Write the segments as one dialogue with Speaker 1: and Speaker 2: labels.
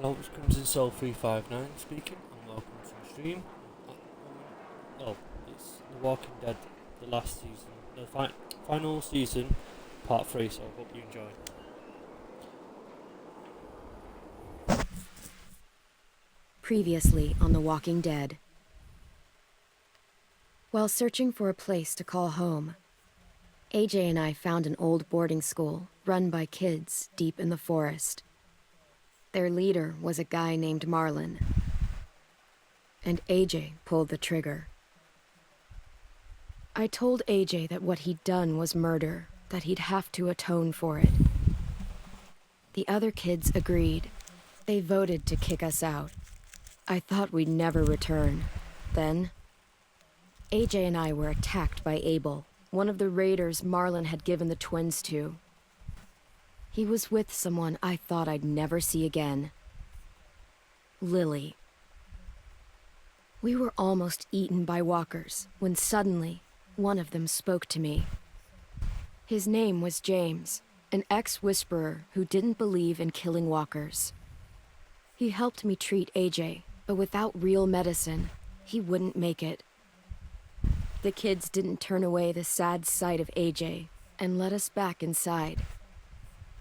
Speaker 1: Hello, this comes in Soul 359 speaking, and welcome to the stream. Well, it's The Walking Dead, the last season, the final season, part 3, so I hope you enjoy.
Speaker 2: Previously on The Walking Dead. While searching for a place to call home, AJ and I found an old boarding school run by kids deep in the forest. Their leader was a guy named Marlon, and AJ pulled the trigger. I told AJ that what he'd done was murder, that he'd have to atone for it. The other kids agreed. They voted to kick us out. I thought we'd never return. Then, AJ and I were attacked by Abel, one of the raiders Marlon had given the twins to. He was with someone I thought I'd never see again. Lily. We were almost eaten by walkers when suddenly one of them spoke to me. His name was James, an ex-whisperer who didn't believe in killing walkers. He helped me treat AJ, but without real medicine, he wouldn't make it. The kids didn't turn away the sad sight of AJ and let us back inside.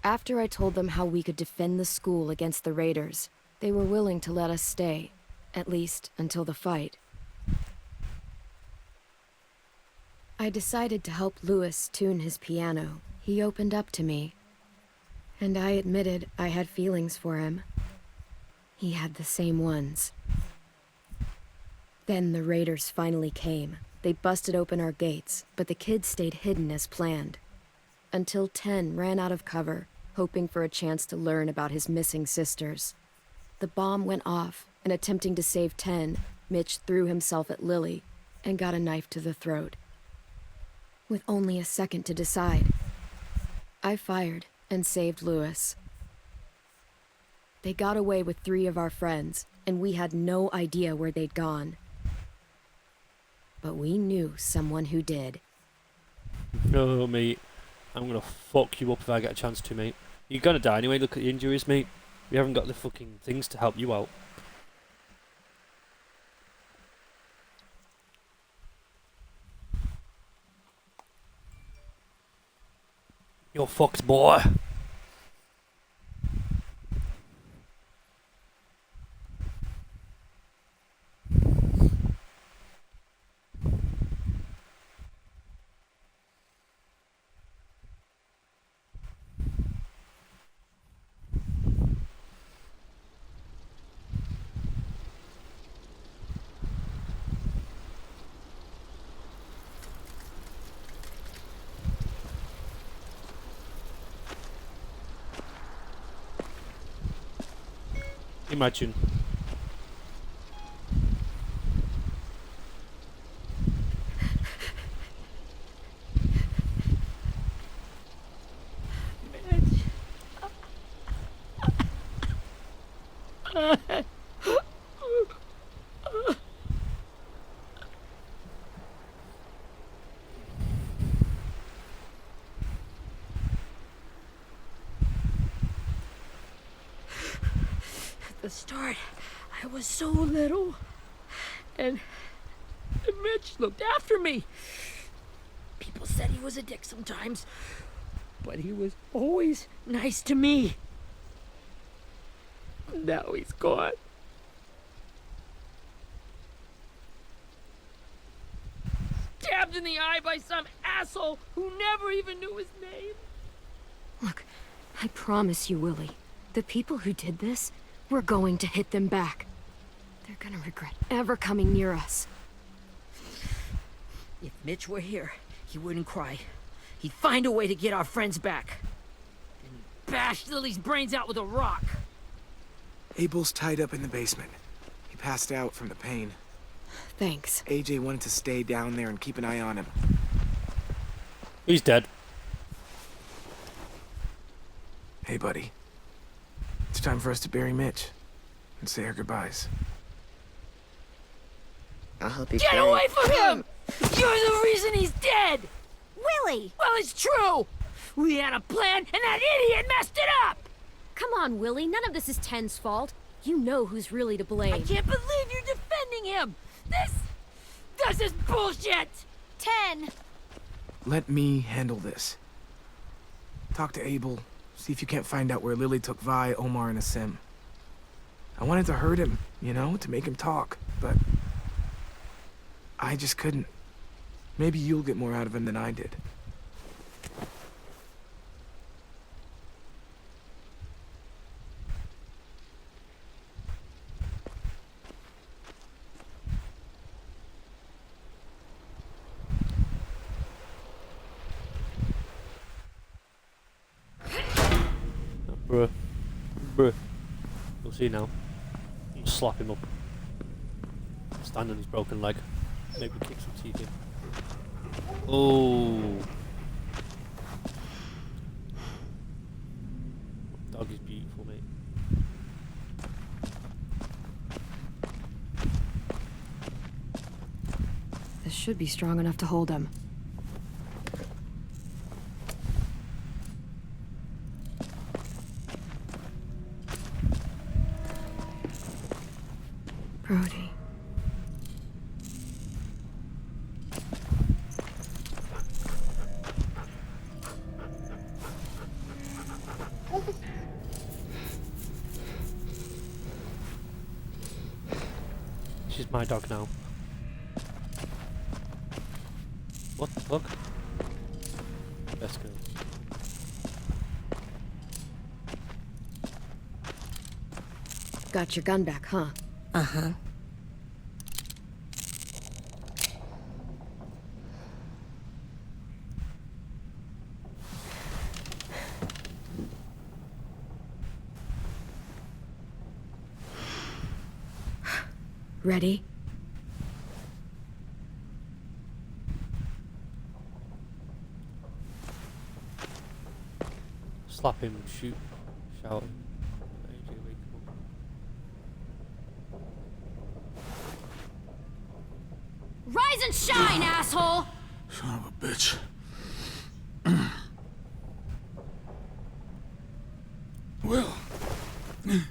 Speaker 2: After I told them how we could defend the school against the raiders, they were willing to let us stay, at least until the fight. I decided to help Louis tune his piano. He opened up to me, and I admitted I had feelings for him. He had the same ones. Then the raiders finally came. They busted open our gates, but the kids stayed hidden as planned. Until 10 ran out of cover, hoping for a chance to learn about his missing sisters. The bomb went off, and attempting to save 10, Mitch threw himself at Lily and got a knife to the throat. With only a second to decide, I fired and saved Louis. They got away with 3 of our friends, and we had no idea where they'd gone. But we knew someone who did.
Speaker 1: No, mate, I'm gonna fuck you up if I get a chance to, mate. You're gonna die anyway, look at the injuries, mate. We haven't got the fucking things to help you out. You're fucked, boy. Imagine.
Speaker 3: At the start, I was so little, and Mitch looked after me. People said he was a dick sometimes, but he was always nice to me. Now he's gone. Stabbed in the eye by some asshole who never even knew his name.
Speaker 2: Look, I promise you, Willie, the people who did this, we're going to hit them back. They're gonna regret ever coming near us.
Speaker 3: If Mitch were here, he wouldn't cry. He'd find a way to get our friends back. And he'd bash Lily's brains out with a rock.
Speaker 4: Abel's tied up in the basement. He passed out from the pain.
Speaker 2: Thanks.
Speaker 4: AJ wanted to stay down there and keep an eye on him.
Speaker 1: He's dead.
Speaker 4: Hey, buddy. It's time for us to bury Mitch and say our goodbyes.
Speaker 5: I'll help you
Speaker 3: Get
Speaker 5: carry
Speaker 3: away from him! You're the reason he's dead!
Speaker 2: Willie!
Speaker 3: Well, it's true! We had a plan, and that idiot messed it up!
Speaker 2: Come on, Willie. None of this is Ten's fault. You know who's really to blame.
Speaker 3: I can't believe you're defending him! This is bullshit!
Speaker 2: 10.
Speaker 4: Let me handle this. Talk to Abel, see if you can't find out where Lily took Vi, Omar, and Asim. I wanted to hurt him, you know, to make him talk, but I just couldn't. Maybe you'll get more out of him than I did.
Speaker 1: Bruh. Bruh. You'll see now. You slap him up. Stand on his broken leg. Maybe kick some teeth in. Oh. Dog is beautiful, mate.
Speaker 2: This should be strong enough to hold him. Brody.
Speaker 1: She's my dog now. What the fuck? Best girl.
Speaker 2: Got your gun back, huh?
Speaker 3: Uh-huh.
Speaker 2: Ready?
Speaker 1: Slap him, shoot, shout. AJ, wake up.
Speaker 2: Rise and shine, asshole!
Speaker 5: Son of a bitch. Well, that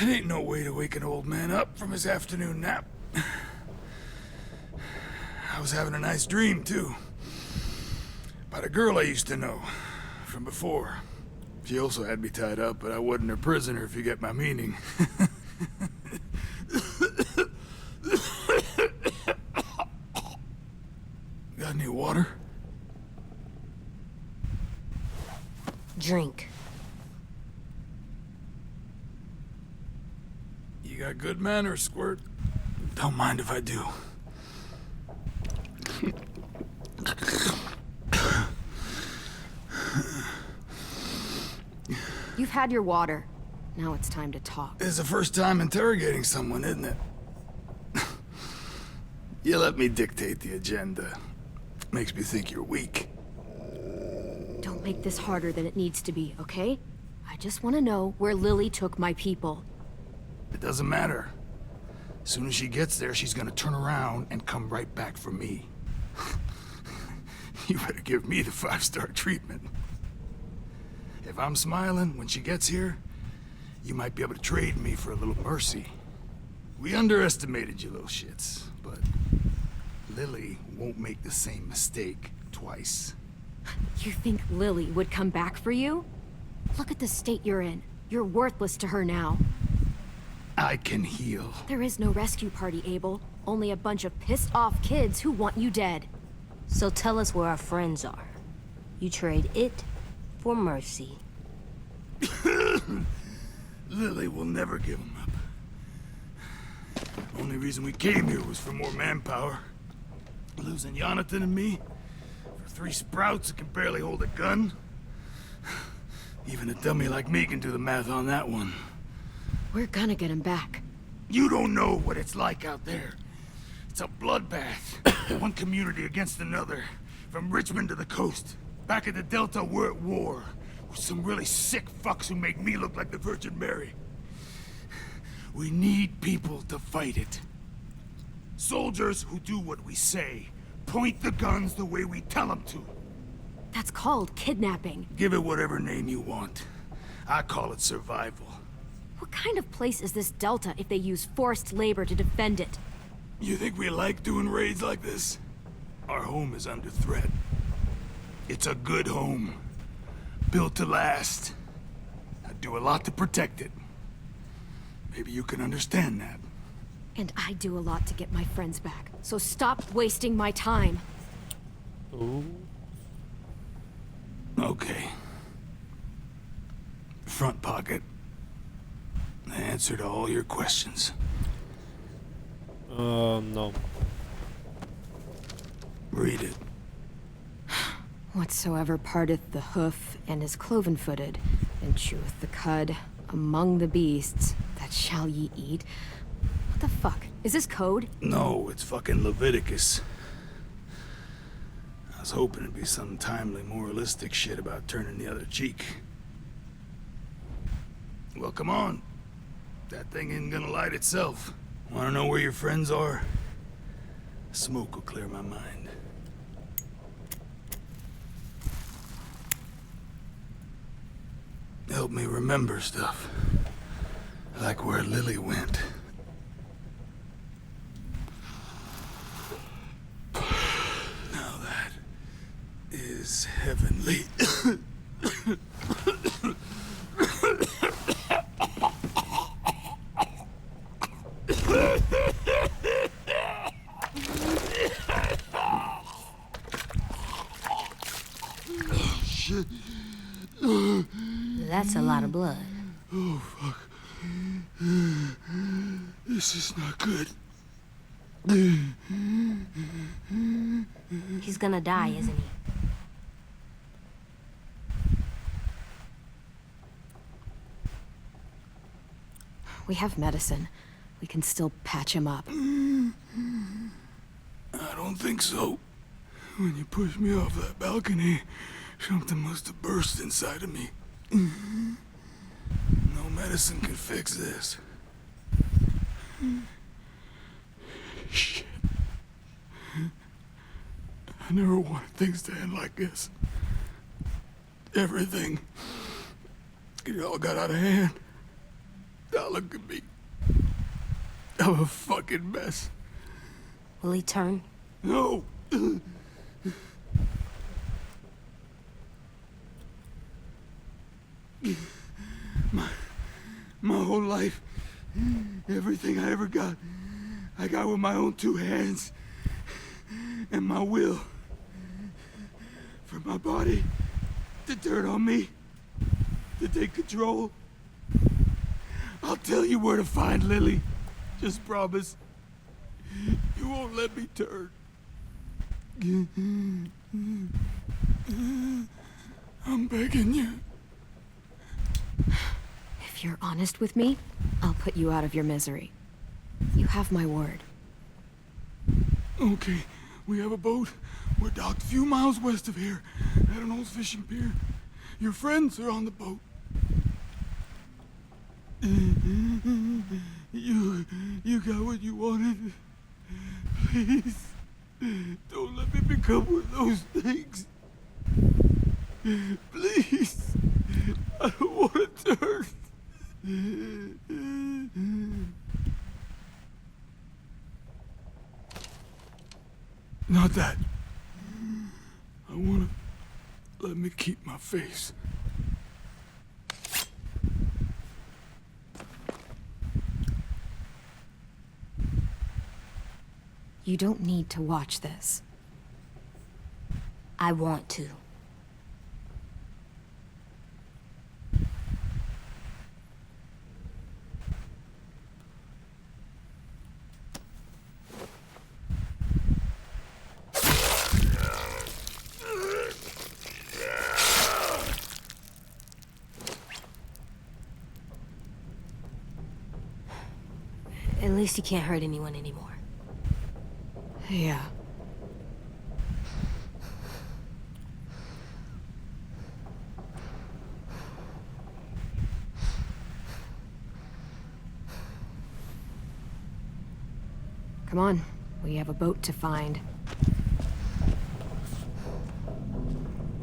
Speaker 5: ain't no way to wake an old man up from his afternoon nap. I was having a nice dream, too. About a girl I used to know from before. She also had me tied up, but I wasn't her prisoner, if you get my meaning. Got any water?
Speaker 3: Drink.
Speaker 5: You got good manners, Squirt. Don't mind if I do.
Speaker 2: You've had your water. Now it's time to talk.
Speaker 5: It's the first time interrogating someone, isn't it? You let me dictate the agenda. Makes me think you're weak.
Speaker 2: Don't make this harder than it needs to be, okay? I just want to know where Lily took my people.
Speaker 5: It doesn't matter. As soon as she gets there, she's gonna turn around and come right back for me. You better give me the 5-star treatment. If I'm smiling when she gets here, you might be able to trade me for a little mercy. We underestimated you little shits, but Lily won't make the same mistake twice.
Speaker 2: You think Lily would come back for you? Look at the state you're in. You're worthless to her now.
Speaker 5: I can heal.
Speaker 2: There is no rescue party, Abel. Only a bunch of pissed-off kids who want you dead.
Speaker 6: So tell us where our friends are. You trade it for mercy.
Speaker 5: Lily will never give them up. Only reason we came here was for more manpower. Losing Jonathan and me for 3 sprouts that can barely hold a gun. Even a dummy like me can do the math on that one.
Speaker 2: We're gonna get him back.
Speaker 5: You don't know what it's like out there. It's a bloodbath. One community against another. From Richmond to the coast. Back at the Delta, we're at war. With some really sick fucks who make me look like the Virgin Mary. We need people to fight it. Soldiers who do what we say. Point the guns the way we tell them to.
Speaker 2: That's called kidnapping.
Speaker 5: Give it whatever name you want. I call it survival.
Speaker 2: What kind of place is this Delta if they use forced labor to defend it?
Speaker 5: You think we like doing raids like this? Our home is under threat. It's a good home. Built to last. I do a lot to protect it. Maybe you can understand that.
Speaker 2: And I do a lot to get my friends back, so stop wasting my time.
Speaker 1: Ooh.
Speaker 5: Okay. Front pocket. The answer to all your questions.
Speaker 1: No.
Speaker 5: Read it.
Speaker 2: Whatsoever parteth the hoof and is cloven-footed, and cheweth the cud among the beasts, that shall ye eat. What the fuck? Is this code?
Speaker 5: No, it's fucking Leviticus. I was hoping it'd be some timely moralistic shit about turning the other cheek. Well, come on. That thing ain't gonna light itself. Wanna know where your friends are? Smoke will clear my mind. Help me remember stuff. Like where Lily went. Now that is heavenly. Shit.
Speaker 6: That's a lot of blood.
Speaker 5: Oh, fuck. This is not good.
Speaker 6: He's gonna die, isn't he?
Speaker 2: We have medicine. We can still patch him up.
Speaker 5: I don't think so. When you pushed me off that balcony, something must have burst inside of me. No medicine could fix this. Shit. I never wanted things to end like this. Everything. It all got out of hand. Now look at me. I'm a fucking mess.
Speaker 6: Will he turn?
Speaker 5: No. My whole life, everything I ever got, I got with my own two hands and my will. For my body to turn on me, to take control. I'll tell you where to find Lily. Just promise. You won't let me turn. I'm begging you.
Speaker 2: If you're honest with me, I'll put you out of your misery. You have my word.
Speaker 5: Okay, we have a boat. We're docked a few miles west of here, at an old fishing pier. Your friends are on the boat. You got what you wanted. Please, don't let me become one of those things. Please, I don't want to turn. Not that. I wanna let me keep my face.
Speaker 2: You don't need to watch this.
Speaker 6: I want to. At least he can't hurt anyone anymore.
Speaker 2: Yeah. Come on, we have a boat to find.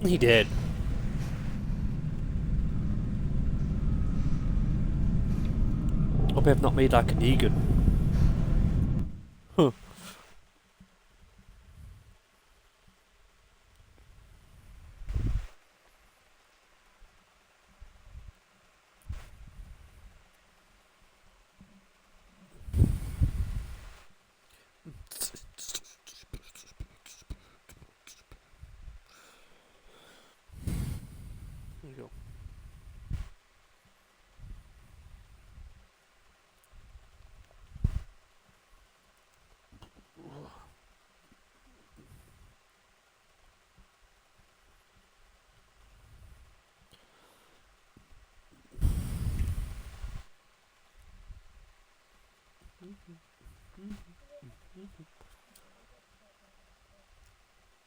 Speaker 1: He did. Hope I've not made like a Negan. Huh. There you go.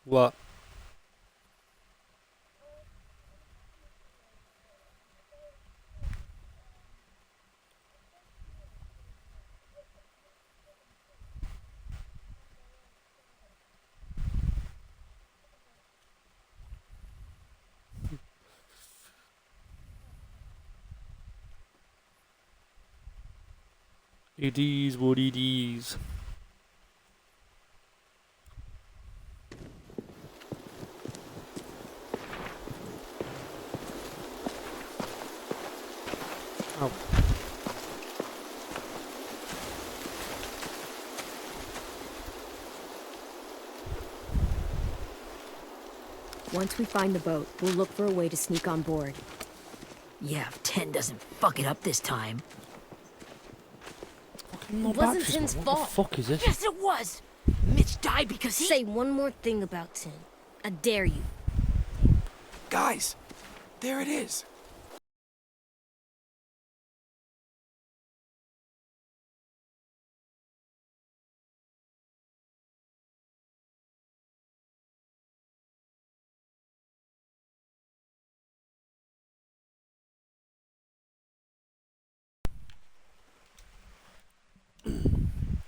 Speaker 1: What? It is what it is. Oh.
Speaker 2: Once we find the boat, we'll look for a way to sneak on board.
Speaker 3: Yeah, if 10 doesn't fuck it up this time.
Speaker 1: Fucking more
Speaker 6: wasn't
Speaker 1: batteries,
Speaker 6: Tim's
Speaker 1: man.
Speaker 6: fault.
Speaker 1: What the fuck is this?
Speaker 3: Yes, it was! Mitch died because he...
Speaker 6: Say one more thing about Tin. I dare you.
Speaker 4: Guys, there it is.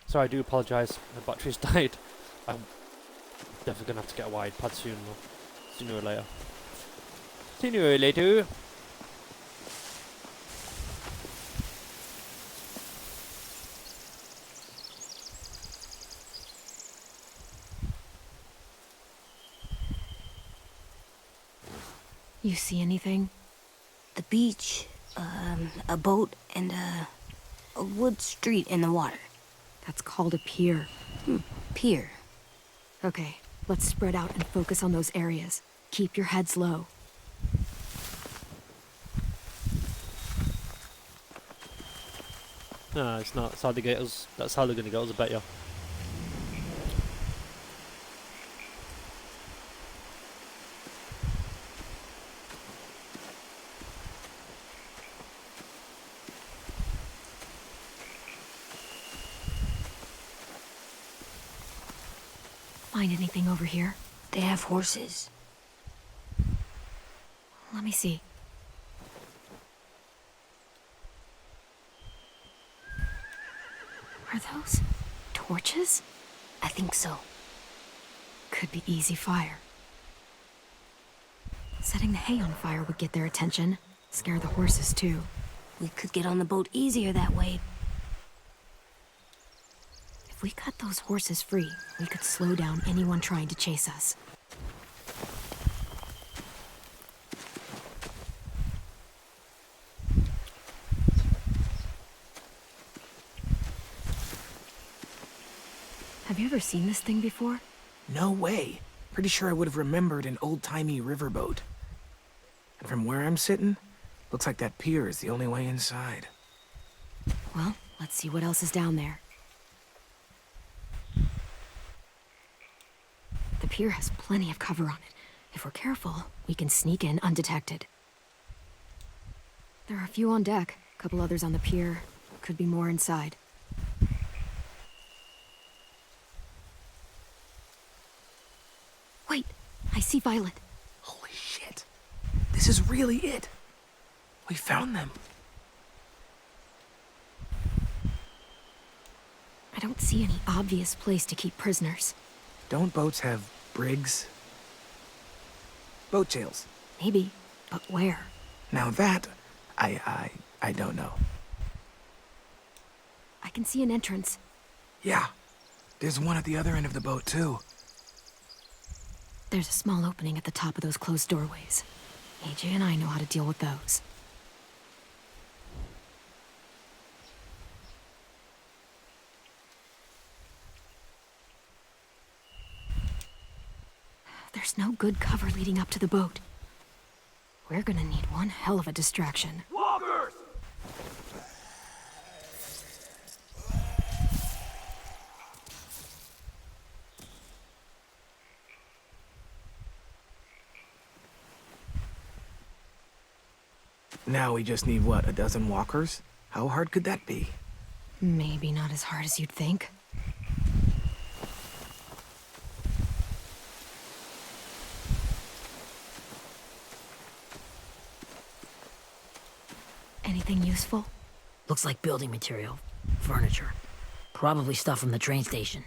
Speaker 1: Sorry, I do apologise. My battery's died. I'm definitely gonna have to get a wide pad soon, though. Sooner or later. Sooner or later.
Speaker 2: You see anything?
Speaker 6: The beach, a boat, and a wood street in the water.
Speaker 2: That's called a pier.
Speaker 6: Pier.
Speaker 2: Okay, let's spread out and focus on those areas. Keep your heads low.
Speaker 1: No, it's not. That's how they get us. That's how they're gonna get us, I bet you.
Speaker 2: Find anything over here?
Speaker 6: They have horses.
Speaker 2: Let me see. Are those torches?
Speaker 6: I think so.
Speaker 2: Could be easy fire. Setting the hay on fire would get their attention. Scare the horses, too.
Speaker 6: We could get on the boat easier that way.
Speaker 2: If we cut those horses free, we could slow down anyone trying to chase us. Have you ever seen this thing before?
Speaker 4: No way. Pretty sure I would have remembered an old-timey riverboat. And from where I'm sitting, looks like that pier is the only way inside.
Speaker 2: Well, let's see what else is down there. The pier has plenty of cover on it. If we're careful, we can sneak in undetected. There are a few on deck, a couple others on the pier. Could be more inside. Wait, I see Violet.
Speaker 4: Holy shit. This is really it. We found them.
Speaker 2: I don't see any obvious place to keep prisoners.
Speaker 4: Don't boats have brigs? Boat jails.
Speaker 2: Maybe, but where?
Speaker 4: Now that, I don't know.
Speaker 2: can see an entrance.
Speaker 4: Yeah. There's one at the other end of the boat, too.
Speaker 2: There's a small opening at the top of those closed doorways. AJ and I know how to deal with those. There's no good cover leading up to the boat. We're gonna need one hell of a distraction.
Speaker 5: Walkers!
Speaker 4: Now we just need, what, a dozen walkers? How hard could that be?
Speaker 2: Maybe not as hard as you'd think. Anything useful?
Speaker 3: Looks like building material. Furniture. Probably stuff from the train station.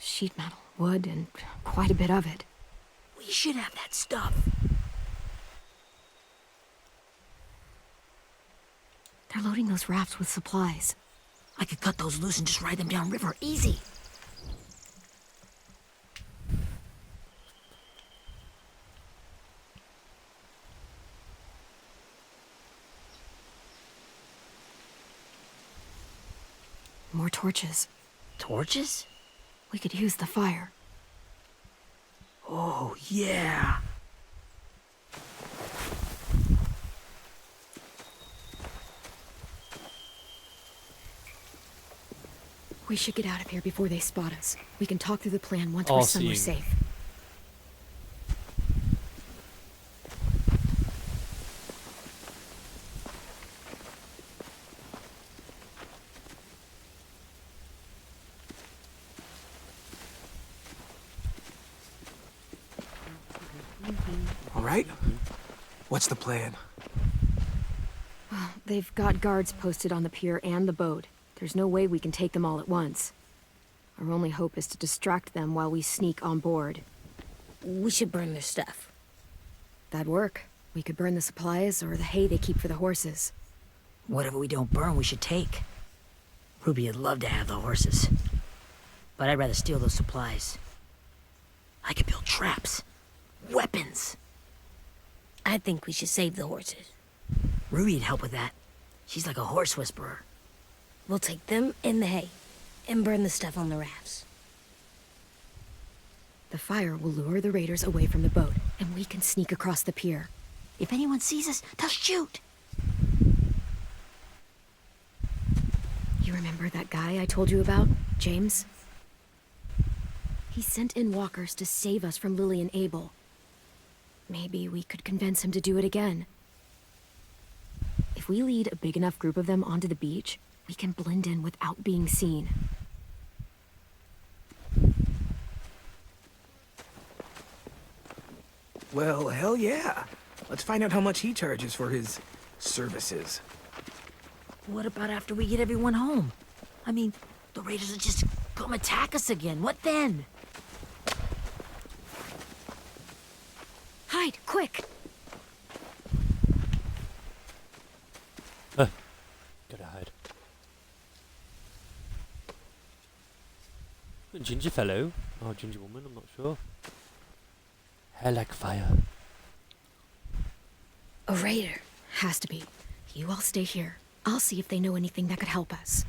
Speaker 2: Sheet metal, wood, and quite a bit of it.
Speaker 3: We should have that stuff.
Speaker 2: They're loading those rafts with supplies.
Speaker 3: I could cut those loose and just ride them downriver. Easy.
Speaker 2: More torches.
Speaker 3: Torches?
Speaker 2: We could use the fire.
Speaker 3: Oh, yeah.
Speaker 2: We should get out of here before they spot us. We can talk through the plan once we're somewhere
Speaker 1: Seeing.
Speaker 2: safe.
Speaker 4: All right? What's the plan?
Speaker 2: They've got guards posted on the pier and the boat. There's no way we can take them all at once. Our only hope is to distract them while we sneak on board.
Speaker 6: We should burn their stuff.
Speaker 2: That'd work. We could burn the supplies or the hay they keep for the horses.
Speaker 3: Whatever we don't burn, we should take. Ruby would love to have the horses. But I'd rather steal those supplies. I could build traps. Weapons.
Speaker 6: I think we should save the horses.
Speaker 3: Ruby'd help with that. She's like a horse whisperer.
Speaker 6: We'll take them in the hay and burn the stuff on the rafts.
Speaker 2: The fire will lure the raiders away from the boat, and we can sneak across the pier.
Speaker 3: If anyone sees us, they'll shoot.
Speaker 2: You remember that guy I told you about, James? He sent in walkers to save us from Lily and Abel. Maybe we could convince him to do it again. If we lead a big enough group of them onto the beach, we can blend in without being seen.
Speaker 4: Well, hell yeah. Let's find out how much he charges for his services.
Speaker 3: What about after we get everyone home? I mean, the raiders will just come attack us again. What then?
Speaker 2: Hide, quick!
Speaker 1: Gotta hide. A ginger fellow, or ginger woman, I'm not sure. Hair like fire.
Speaker 2: A raider. Has to be. You all stay here. I'll see if they know anything that could help us.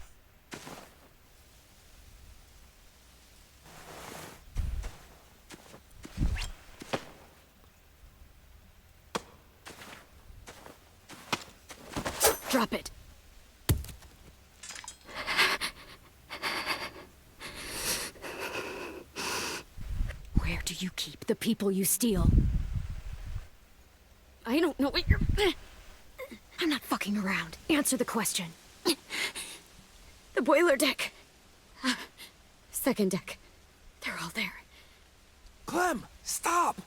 Speaker 2: Drop it. Where do you keep the people you steal? I don't know what you're... I'm not fucking around. Answer the question. The boiler deck. Second deck. They're all there.
Speaker 4: Clem, stop!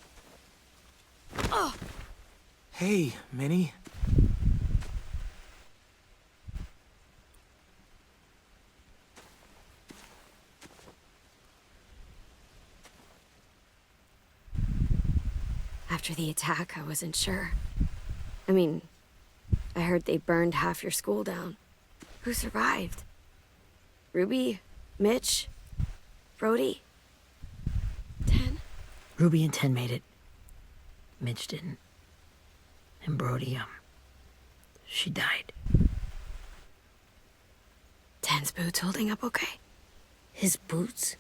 Speaker 2: Oh!
Speaker 4: Hey, Minnie.
Speaker 2: After the attack, I wasn't sure. I mean, I heard they burned half your school down. Who survived? Ruby? Mitch? Brody? 10?
Speaker 3: Ruby and 10 made it. Mitch didn't. And Brody, she died.
Speaker 2: 10's boots holding up okay?
Speaker 6: His boots?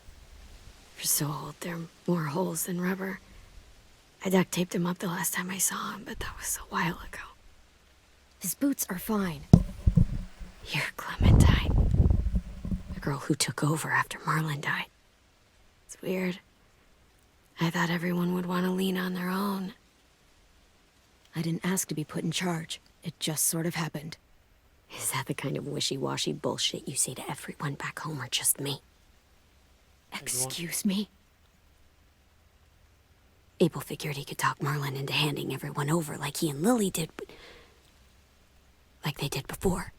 Speaker 2: They're so old, there are more holes than rubber. I duct taped him up the last time I saw him, but that was a while ago. His boots are fine. You're Clementine. The girl who took over after Marlon died. It's weird. I thought everyone would want to lean on their own.
Speaker 7: I didn't ask to be put in charge. It just sort of happened.
Speaker 2: Is that the kind of wishy-washy bullshit you say to everyone back home or just me?
Speaker 7: Excuse me?
Speaker 2: Abel figured he could talk Marlon into handing everyone over like he and Lily did, but... like they did before.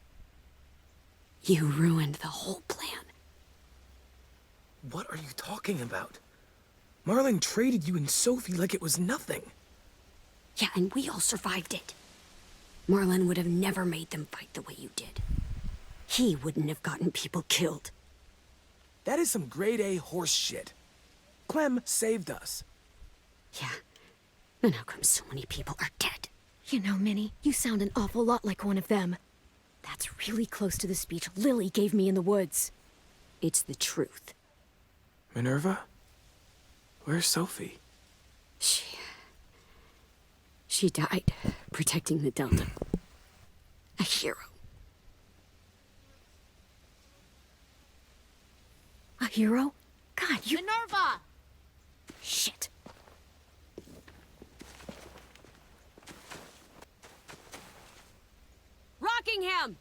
Speaker 2: You ruined the whole plan.
Speaker 4: What are you talking about? Marlon traded you and Sophie like it was nothing.
Speaker 2: Yeah, and we all survived it. Marlon would have never made them fight the way you did. He wouldn't have gotten people killed.
Speaker 4: That is some grade A horse shit. Clem saved us.
Speaker 2: Yeah, and how come so many people are dead?
Speaker 7: You know, Minnie, you sound an awful lot like one of them. That's really close to the speech Lily gave me in the woods.
Speaker 2: It's the truth.
Speaker 4: Minerva? Where's Sophie?
Speaker 2: She died protecting the Delta. A hero.
Speaker 7: A hero? God, you...
Speaker 8: Minerva!
Speaker 7: Shit.
Speaker 8: Rockingham!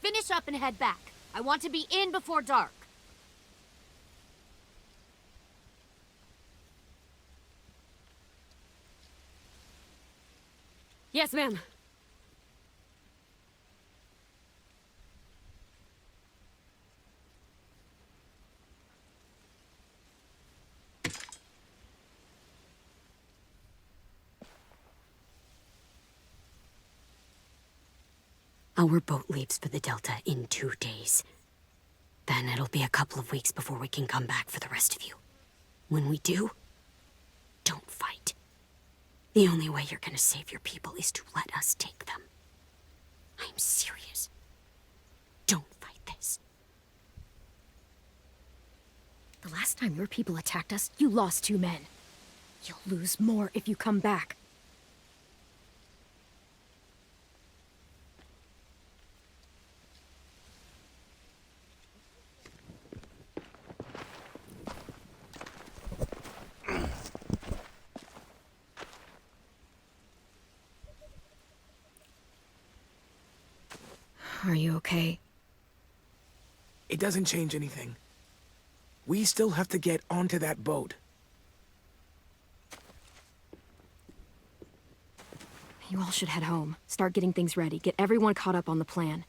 Speaker 8: Finish up and head back. I want to be in before dark.
Speaker 2: Yes, ma'am. Our boat leaves for the Delta in 2 days. Then it'll be a couple of weeks before we can come back for the rest of you. When we do, don't fight. The only way you're gonna save your people is to let us take them. I'm serious. Don't fight this.
Speaker 7: The last time your people attacked us, you lost 2 men. You'll lose more if you come back. Are you okay?
Speaker 4: It doesn't change anything. We still have to get onto that boat.
Speaker 7: You all should head home. Start getting things ready. Get everyone caught up on the plan.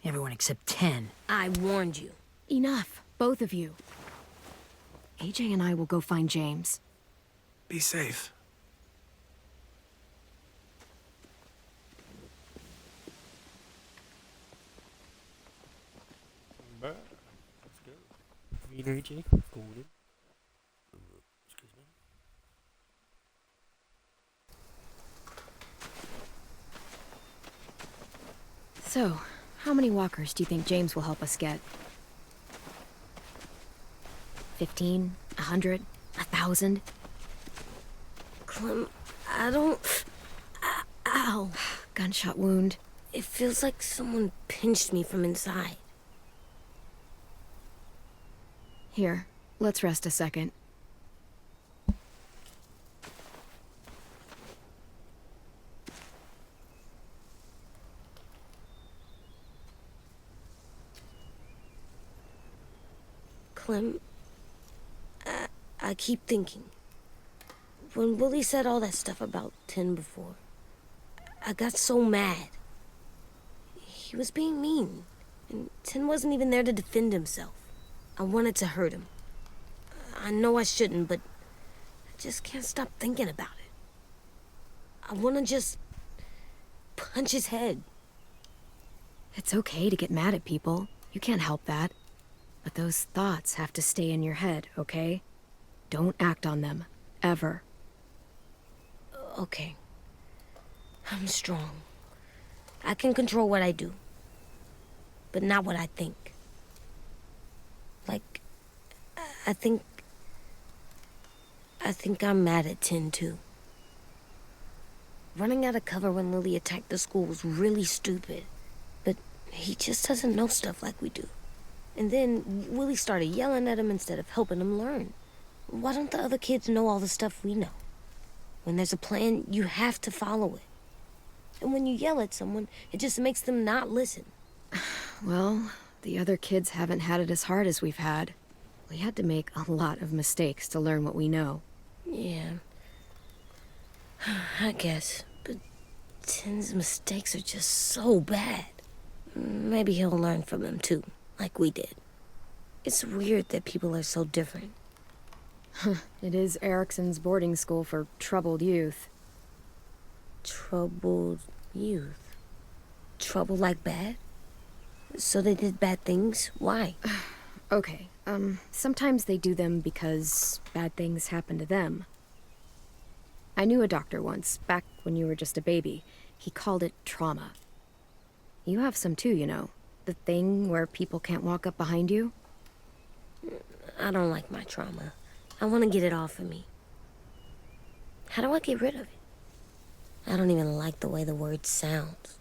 Speaker 3: Everyone except 10.
Speaker 6: I warned you.
Speaker 7: Enough, both of you. AJ and I will go find James.
Speaker 4: Be safe.
Speaker 1: Let's go. Me and AJ, Gordon. Excuse me.
Speaker 7: So, how many walkers do you think James will help us get? 15? 100? 1,000?
Speaker 6: Clem, I don't... Ow.
Speaker 7: Gunshot wound.
Speaker 6: It feels like someone pinched me from inside.
Speaker 7: Here, let's rest a second.
Speaker 6: Clem, I keep thinking. When Willie said all that stuff about 10 before, I got so mad. He was being mean, and 10 wasn't even there to defend himself. I wanted to hurt him. I know I shouldn't, but I just can't stop thinking about it. I want to just punch his head.
Speaker 2: It's okay to get mad at people. You can't help that. But those thoughts have to stay in your head, okay? Don't act on them. Ever.
Speaker 6: Okay. I'm strong. I can control what I do. But not what I think. Like, I think I'm mad at Tin, too. Running out of cover when Lily attacked the school was really stupid. But he just doesn't know stuff like we do. And then Willie started yelling at him instead of helping him learn. Why don't the other kids know all the stuff we know? When there's a plan, you have to follow it. And when you yell at someone, it just makes them not listen.
Speaker 2: Well, the other kids haven't had it as hard as we've had. We had to make a lot of mistakes to learn what we know.
Speaker 6: Yeah. I guess. But Tin's mistakes are just so bad. Maybe he'll learn from them too, like we did. It's weird that people are so different.
Speaker 2: It is Erickson's boarding school for troubled youth.
Speaker 6: Troubled youth? Trouble like bad? So they did bad things? Why?
Speaker 2: Okay, sometimes they do them because bad things happen to them. I knew a doctor once, back when you were just a baby. He called it trauma. You have some too, you know. The thing where people can't walk up behind you.
Speaker 6: I don't like my trauma. I want to get it off of me. How do I get rid of it? I don't even like the way the word sounds.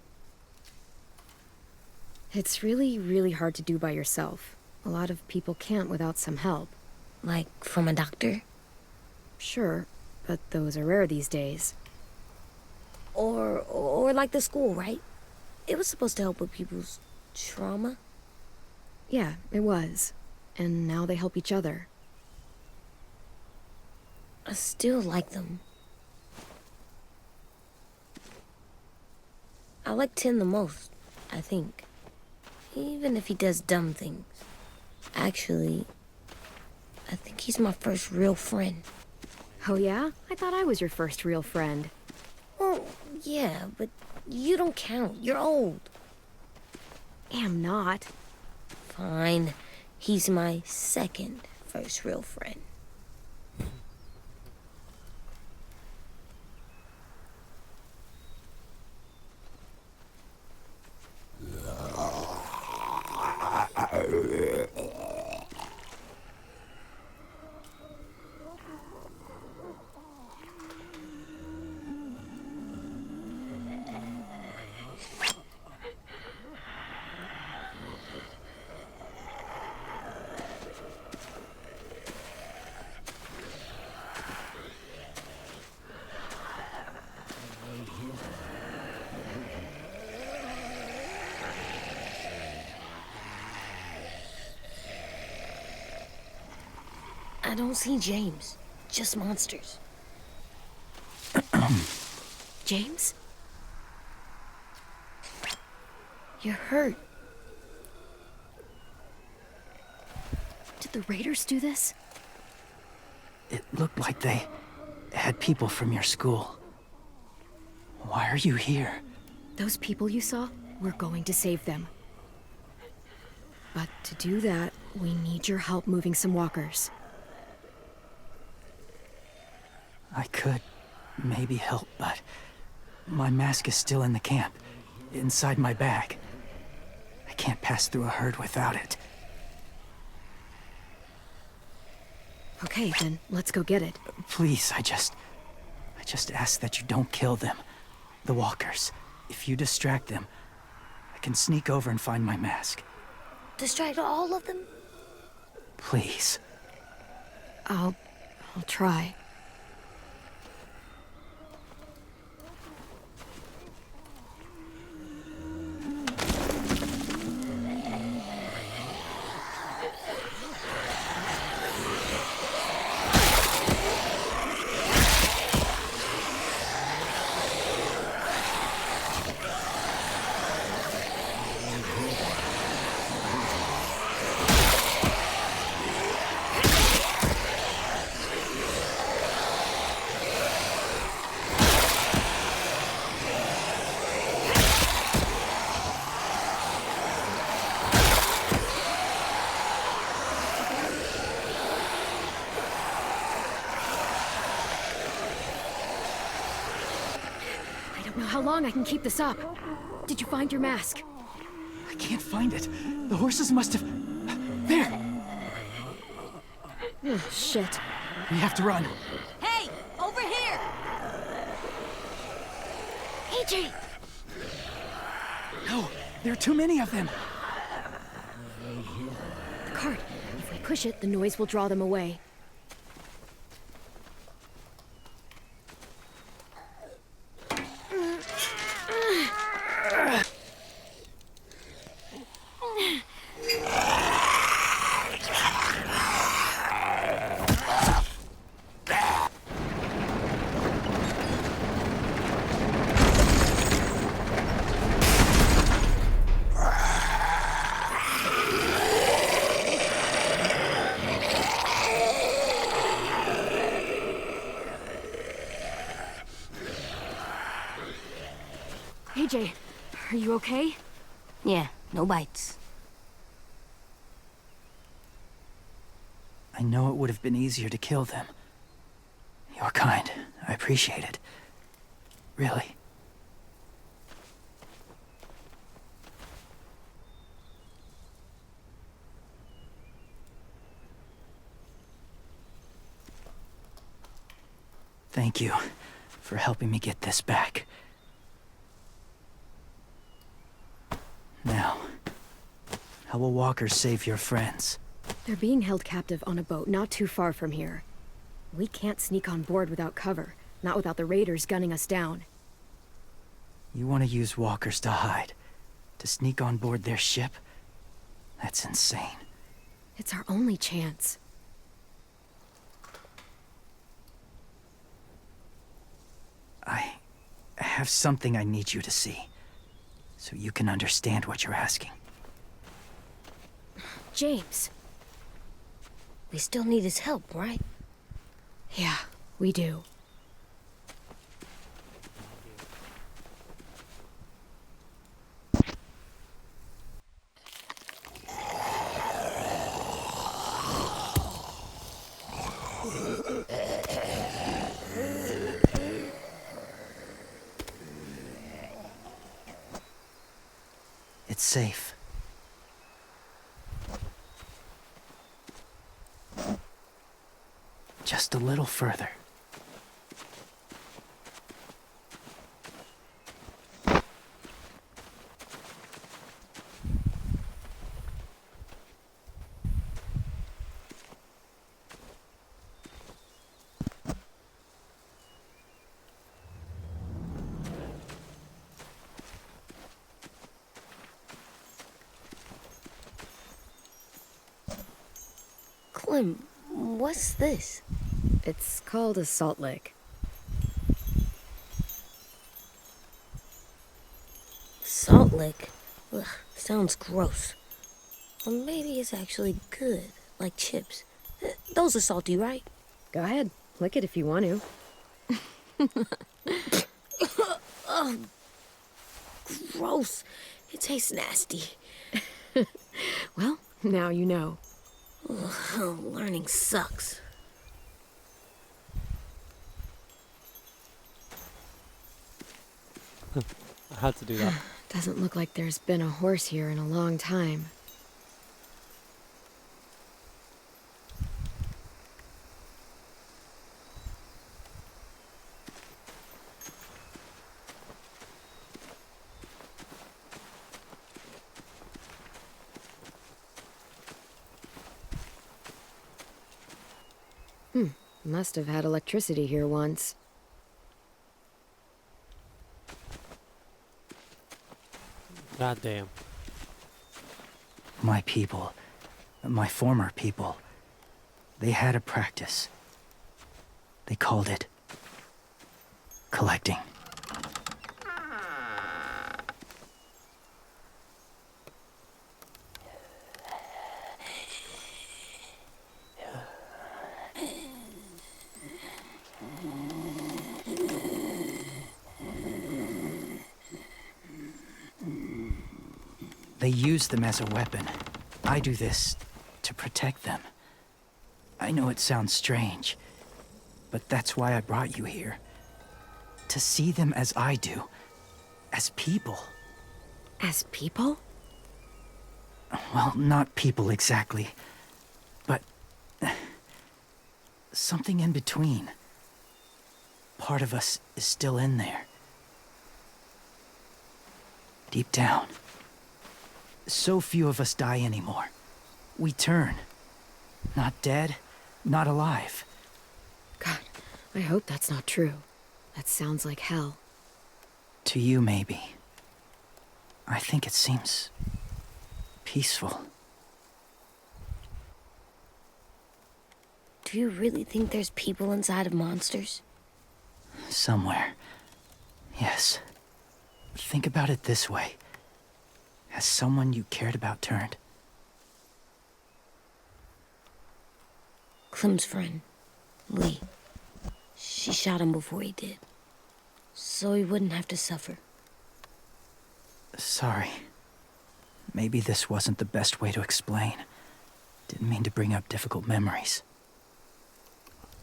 Speaker 2: It's really, really hard to do by yourself. A lot of people can't without some help.
Speaker 6: Like from a doctor?
Speaker 2: Sure, but those are rare these days.
Speaker 6: Or like the school, right? It was supposed to help with people's trauma.
Speaker 2: Yeah, it was. And now they help each other.
Speaker 6: I still like them. I like Tin the most, I think. Even if he does dumb things. Actually, I think he's my first real friend.
Speaker 2: Oh yeah? I thought I was your first real friend.
Speaker 6: Well, yeah, but you don't count. You're old.
Speaker 2: Am not.
Speaker 6: Fine. He's my second first real friend. I don't see James. Just monsters.
Speaker 2: James?
Speaker 6: You're hurt.
Speaker 7: Did the raiders do this?
Speaker 9: It looked like they had people from your school. Why are you here?
Speaker 2: Those people you saw, we're going to save them. But to do that, we need your help moving some walkers.
Speaker 9: I could maybe help, but my mask is still in the camp, inside my bag. I can't pass through a herd without it.
Speaker 2: Okay, then let's go get it.
Speaker 9: Please, I just ask that you don't kill them. The walkers. If you distract them, I can sneak over and find my mask.
Speaker 6: Distract all of them?
Speaker 9: Please.
Speaker 2: I'll try.
Speaker 7: don't know how long I can keep this up. Did you find your mask?
Speaker 9: I can't find it. The horses must have... There!
Speaker 7: Oh, shit.
Speaker 9: We have to run.
Speaker 8: Hey, over here!
Speaker 7: AJ!
Speaker 9: No, there are too many of them.
Speaker 7: The cart. If we push it, the noise will draw them away. AJ, are you okay?
Speaker 6: Yeah, no bites.
Speaker 9: I know it would have been easier to kill them. You're kind. I appreciate it. Really. Thank you for helping me get this back. Now, how will walkers save your friends?
Speaker 7: They're being held captive on a boat not too far from here. We can't sneak on board without cover, not without the raiders gunning us down.
Speaker 9: You want to use walkers to hide? To sneak on board their ship? That's insane.
Speaker 7: It's our only chance.
Speaker 9: I have something I need you to see, so you can understand what you're asking.
Speaker 7: James.
Speaker 6: We still need his help, right?
Speaker 7: Yeah, we do.
Speaker 9: It's safe. Just a little further.
Speaker 6: Clem, what's this?
Speaker 7: It's called a salt lick.
Speaker 6: Salt lick? Ugh, sounds gross. Or maybe it's actually good, like chips. Those are salty, right?
Speaker 7: Go ahead, lick it if you want to.
Speaker 6: Ugh, gross. It tastes nasty.
Speaker 7: Well, now you know.
Speaker 6: Ugh, learning sucks.
Speaker 1: I had to do that.
Speaker 7: Doesn't look like there's been a horse here in a long time. Must have had electricity here once.
Speaker 1: God damn.
Speaker 9: My people, my former people, they had a practice. They called it collecting. They use them as a weapon. I do this to protect them. I know it sounds strange, but that's why I brought you here. To see them as I do, as people.
Speaker 2: As people?
Speaker 9: Well, not people exactly, but something in between. Part of us is still in there. Deep down. So few of us die anymore. We turn. Not dead, not alive.
Speaker 2: God, I hope that's not true. That sounds like hell.
Speaker 9: To you, maybe. I think it seems peaceful.
Speaker 6: Do you really think there's people inside of monsters?
Speaker 9: Somewhere. Yes. Think about it this way. Has someone you cared about turned?
Speaker 6: Clem's friend, Lee. She shot him before he did. So he wouldn't have to suffer.
Speaker 9: Sorry. Maybe this wasn't the best way to explain. Didn't mean to bring up difficult memories.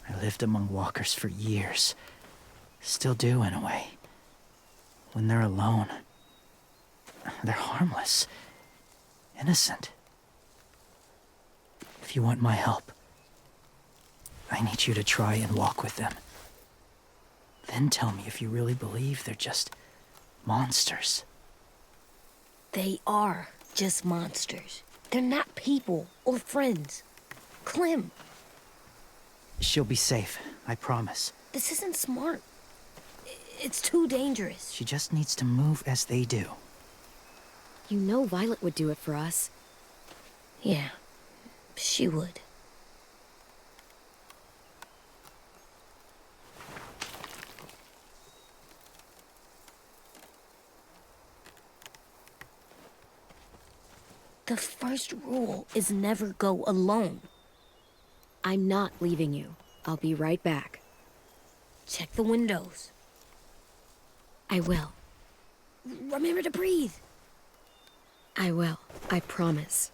Speaker 9: I lived among walkers for years. Still do, in a way. When they're alone, they're harmless. Innocent. If you want my help, I need you to try and walk with them. Then tell me if you really believe they're just monsters.
Speaker 6: They are just monsters. They're not people or friends. Clem,
Speaker 9: She'll be safe, I promise.
Speaker 6: this isn't smart. It's too dangerous.
Speaker 9: She just needs to move as they do.
Speaker 2: You know Violet would do it for us.
Speaker 6: Yeah, she would. The first rule is never go alone.
Speaker 2: I'm not leaving you. I'll be right back.
Speaker 6: Check the windows.
Speaker 2: I will.
Speaker 6: Remember to breathe.
Speaker 2: I will. I promise.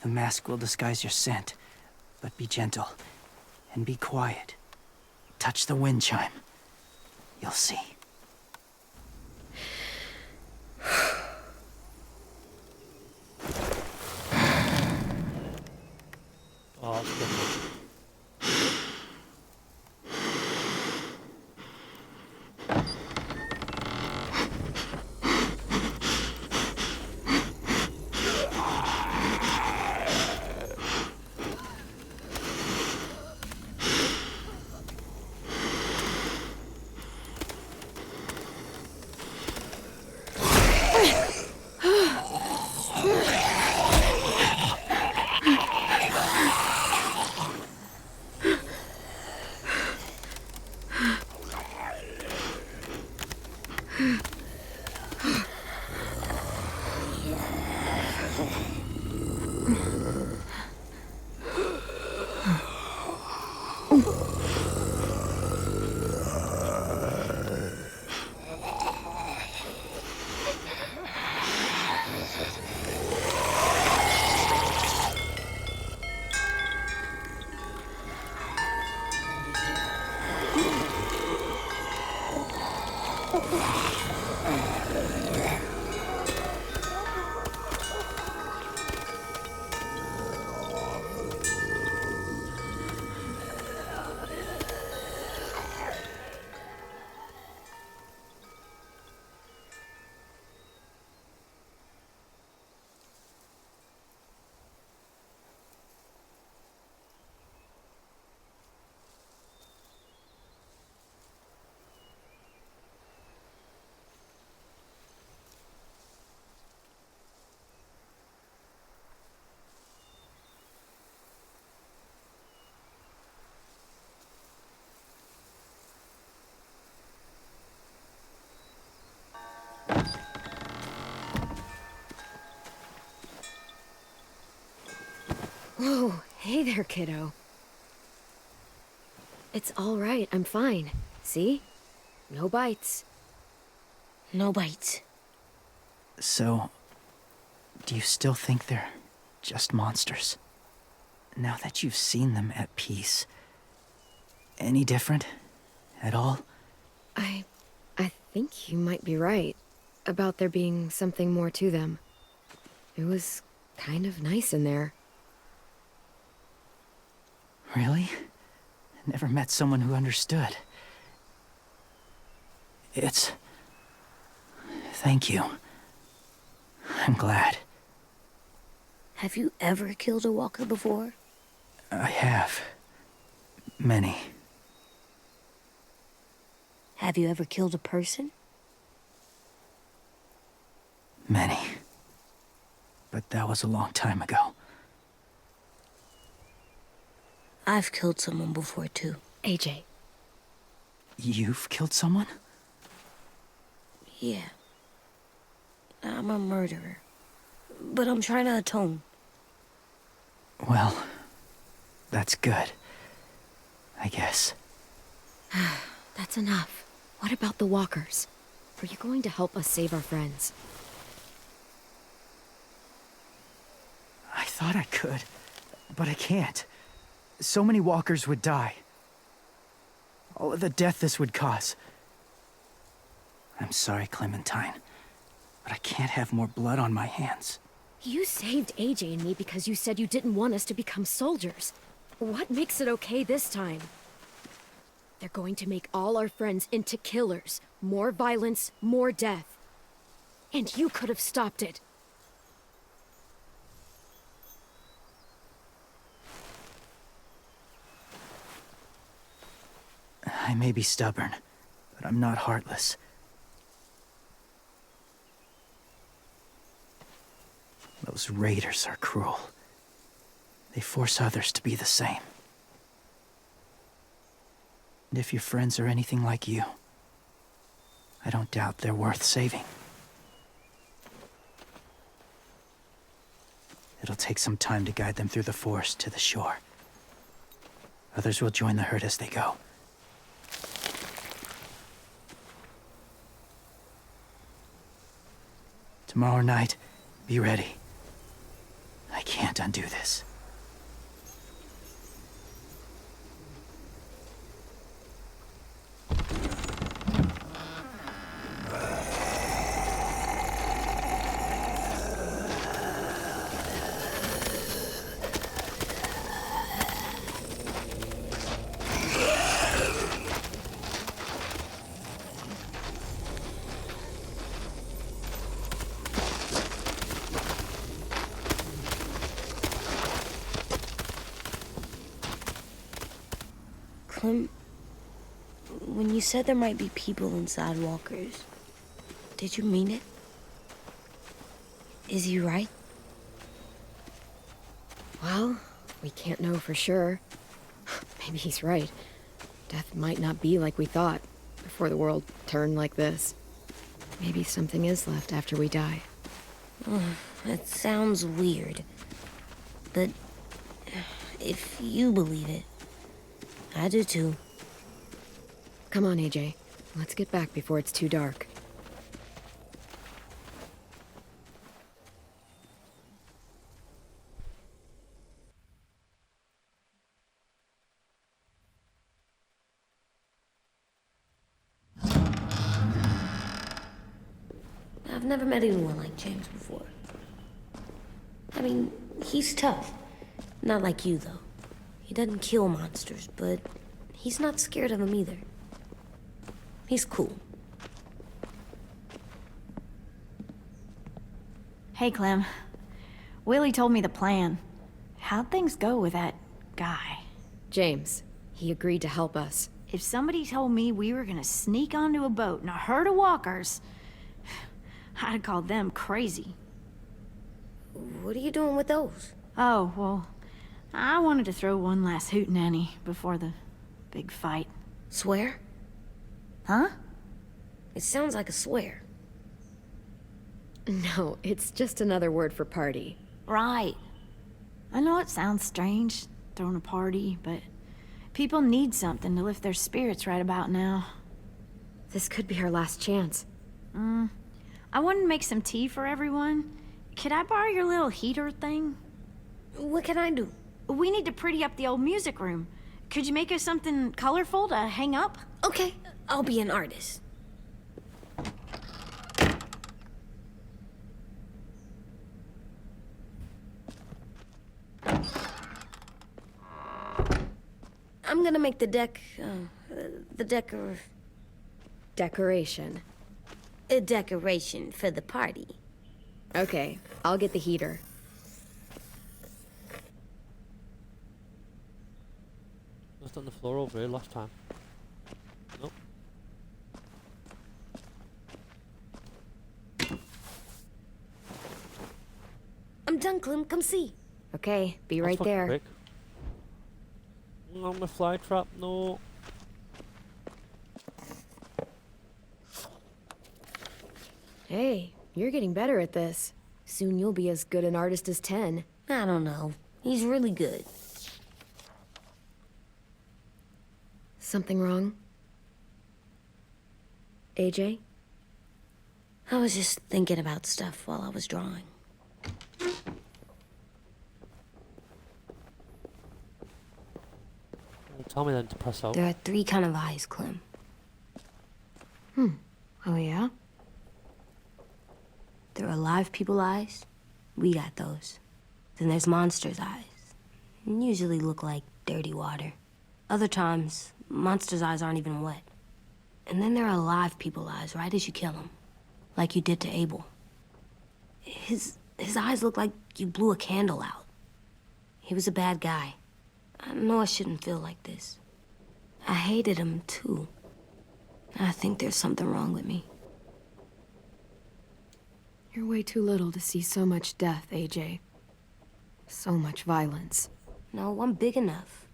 Speaker 9: The mask will disguise your scent, but be gentle and be quiet. Touch the wind chime. You'll see.
Speaker 1: Oh, that's good.
Speaker 2: Whoa, hey there, kiddo. It's all right. I'm fine. See? No bites.
Speaker 6: No bites.
Speaker 9: So, do you still think they're just monsters? Now that you've seen them at peace, any different at all?
Speaker 2: I think you might be right about there being something more to them. It was kind of nice in there.
Speaker 9: Really? Never met someone who understood. Thank you. I'm glad.
Speaker 6: Have you ever killed a walker before?
Speaker 9: I have. Many.
Speaker 6: Have you ever killed a person?
Speaker 9: Many. But that was a long time ago.
Speaker 6: I've killed someone before, too.
Speaker 2: AJ.
Speaker 9: You've killed someone?
Speaker 6: Yeah. I'm a murderer. But I'm trying to atone.
Speaker 9: Well, that's good. I guess.
Speaker 2: That's enough. What about the walkers? Are you going to help us save our friends?
Speaker 9: I thought I could, but I can't. So many walkers would die. All of the death this would cause. I'm sorry, Clementine, but I can't have more blood on my hands.
Speaker 2: You saved AJ and me because you said you didn't want us to become soldiers. What makes it okay this time? They're going to make all our friends into killers. More violence, more death. And you could have stopped it.
Speaker 9: I may be stubborn, but I'm not heartless. Those raiders are cruel. They force others to be the same. And if your friends are anything like you, I don't doubt they're worth saving. It'll take some time to guide them through the forest to the shore. Others will join the herd as they go. Tomorrow night, be ready. I can't undo this.
Speaker 6: Clem, when you said there might be people inside walkers, did you mean it? Is he right?
Speaker 2: Well, we can't know for sure. Maybe he's right. Death might not be like we thought before the world turned like this. Maybe something is left after we die.
Speaker 6: It sounds weird. But if you believe it, I do too.
Speaker 2: Come on, AJ. Let's get back before it's too dark.
Speaker 6: I've never met anyone like James before. I mean, he's tough. Not like you, though. He doesn't kill monsters, but he's not scared of them either. He's cool.
Speaker 10: Hey, Clem. Willie told me the plan. How'd things go with that guy?
Speaker 2: James, he agreed to help us.
Speaker 10: If somebody told me we were gonna sneak onto a boat in a herd of walkers, I'd call them crazy.
Speaker 6: What are you doing with those?
Speaker 10: Oh, well, I wanted to throw one last hootenanny before the big fight.
Speaker 6: Swear?
Speaker 10: Huh?
Speaker 6: It sounds like a swear.
Speaker 2: No, it's just another word for party.
Speaker 10: Right. I know it sounds strange, throwing a party, but people need something to lift their spirits right about now.
Speaker 2: This could be our last chance.
Speaker 10: I wanted to make some tea for everyone. Could I borrow your little heater thing?
Speaker 6: What can I do?
Speaker 10: We need to pretty up the old music room. Could you make us something colorful to hang up?
Speaker 6: Okay, I'll be an artist. I'm gonna make the
Speaker 2: Decoration.
Speaker 6: a decoration for the party.
Speaker 2: Okay, I'll get the heater.
Speaker 1: Left on the floor over here last time. Nope.
Speaker 6: I'm done, Clem. Come see.
Speaker 2: Okay, be
Speaker 1: That's
Speaker 2: right
Speaker 1: fucking
Speaker 2: there.
Speaker 1: quick. On my fly trap, no.
Speaker 2: Hey, you're getting better at this. Soon you'll be as good an artist as 10.
Speaker 6: I don't know. He's really good.
Speaker 2: Something wrong? AJ?
Speaker 6: I was just thinking about stuff while I was drawing.
Speaker 1: Well, tell me then to press out.
Speaker 6: There are 3 kind of eyes, Clem.
Speaker 2: Oh, yeah?
Speaker 6: There are live people eyes. We got those. Then there's monsters' eyes. Usually look like dirty water. Other times, monsters' eyes aren't even wet. And then there are live people eyes right as you kill them. Like you did to Abel. His eyes look like you blew a candle out. He was a bad guy. I know I shouldn't feel like this. I hated him, too. I think there's something wrong with me.
Speaker 2: You're way too little to see so much death, AJ. So much violence.
Speaker 6: No, I'm big enough.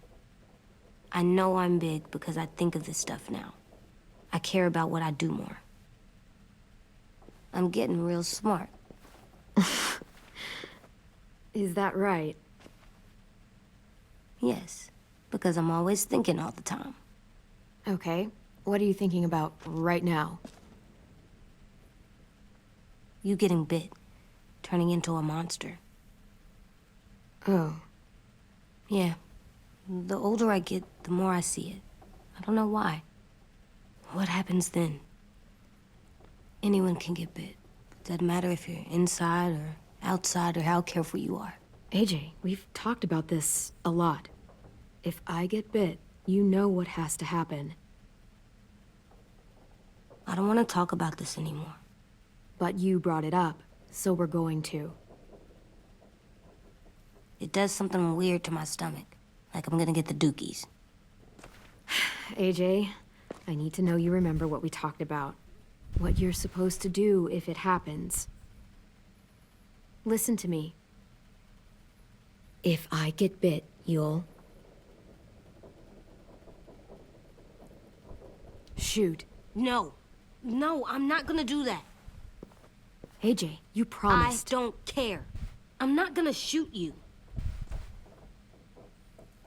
Speaker 6: I know I'm big because I think of this stuff now. I care about what I do more. I'm getting real smart.
Speaker 2: Is that right?
Speaker 6: Yes, because I'm always thinking all the time.
Speaker 2: Okay, what are you thinking about right now?
Speaker 6: You getting bit, turning into a monster.
Speaker 2: Oh,
Speaker 6: Yeah, the older I get, the more I see it. I don't know why. What happens then? Anyone can get bit. Doesn't matter if you're inside or outside or how careful you are.
Speaker 2: AJ, we've talked about this a lot. If I get bit, you know what has to happen.
Speaker 6: I don't want to talk about this anymore.
Speaker 2: But you brought it up, so we're going to.
Speaker 6: It does something weird to my stomach. Like I'm gonna get the dookies.
Speaker 2: AJ, I need to know you remember what we talked about. What you're supposed to do if it happens. Listen to me. If I get bit, you'll... shoot.
Speaker 6: No. No, I'm not gonna do that.
Speaker 2: AJ, you promised.
Speaker 6: I don't care. I'm not gonna shoot you.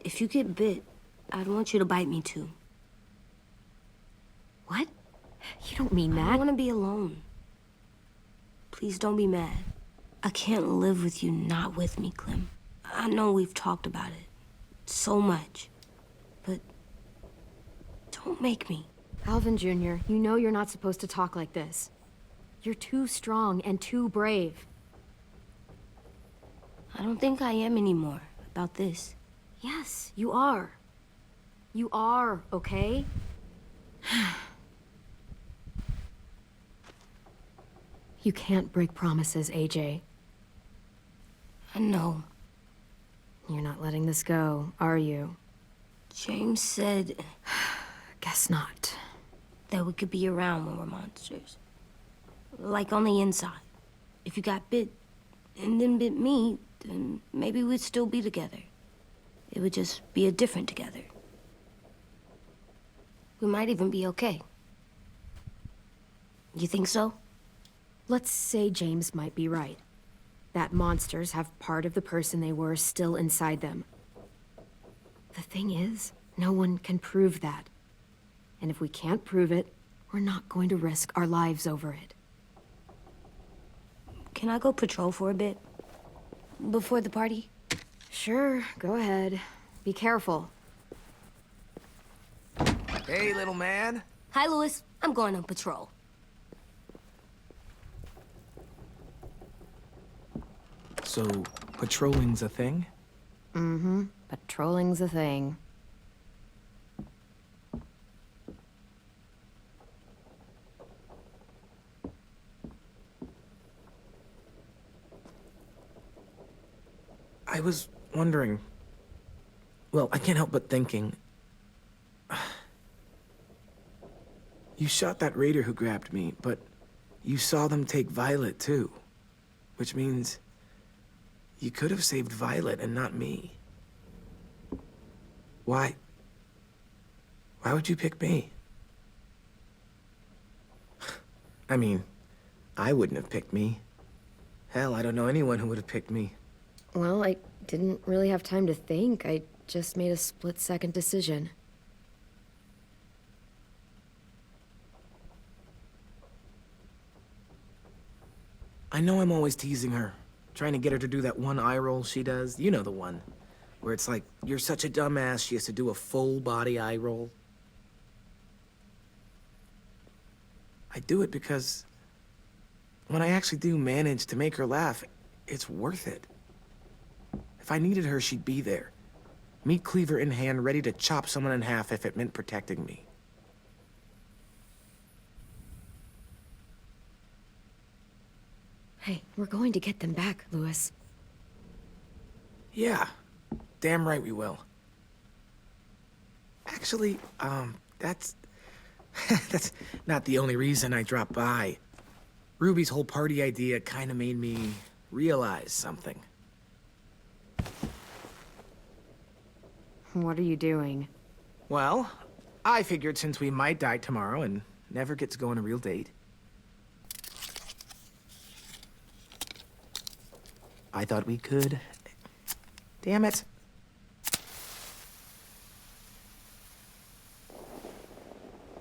Speaker 6: If you get bit, I'd want you to bite me too.
Speaker 2: What? You don't mean
Speaker 6: I
Speaker 2: that.
Speaker 6: don't want to be alone. Please don't be mad. I can't live with you not with me, Clem. I know we've talked about it so much, but don't make me.
Speaker 2: Alvin Jr., you know you're not supposed to talk like this. You're too strong and too brave.
Speaker 6: I don't think I am anymore about this.
Speaker 2: Yes, you are. You are, okay? You can't break promises, AJ.
Speaker 6: I know.
Speaker 2: You're not letting this go, are you?
Speaker 6: James said
Speaker 2: Guess not.
Speaker 6: that we could be around when we're monsters. Like on the inside. If you got bit and then bit me, then maybe we'd still be together. It would just be a different together. We might even be okay. You think so?
Speaker 2: Let's say James might be right. That monsters have part of the person they were still inside them. The thing is, no one can prove that. And if we can't prove it, we're not going to risk our lives over it.
Speaker 6: Can I go patrol for a bit? Before the party?
Speaker 2: Sure, go ahead. Be careful.
Speaker 4: Hey, little man.
Speaker 6: Hi, Louis. I'm going on patrol.
Speaker 4: So, patrolling's a thing?
Speaker 2: Mm-hmm. Patrolling's a thing.
Speaker 4: I was wondering... Well, I can't help but thinking... You shot that raider who grabbed me, but you saw them take Violet, too. Which means... you could have saved Violet and not me. Why? Why would you pick me? I mean, I wouldn't have picked me. Hell, I don't know anyone who would have picked me.
Speaker 2: Well, I didn't really have time to think. I just made a split-second decision.
Speaker 4: I know I'm always teasing her, trying to get her to do that one eye roll she does. You know the one. Where it's like, you're such a dumbass, she has to do a full-body eye roll. I do it because... when I actually do manage to make her laugh, it's worth it. If I needed her, she'd be there. Meat cleaver in hand, ready to chop someone in half if it meant protecting me.
Speaker 2: Hey, we're going to get them back, Louis.
Speaker 4: Yeah, damn right we will. Actually, that's... that's not the only reason I dropped by. Ruby's whole party idea kinda made me realize something.
Speaker 2: What are you doing?
Speaker 4: Well, I figured since we might die tomorrow and never get to go on a real date, I thought we could... Damn it.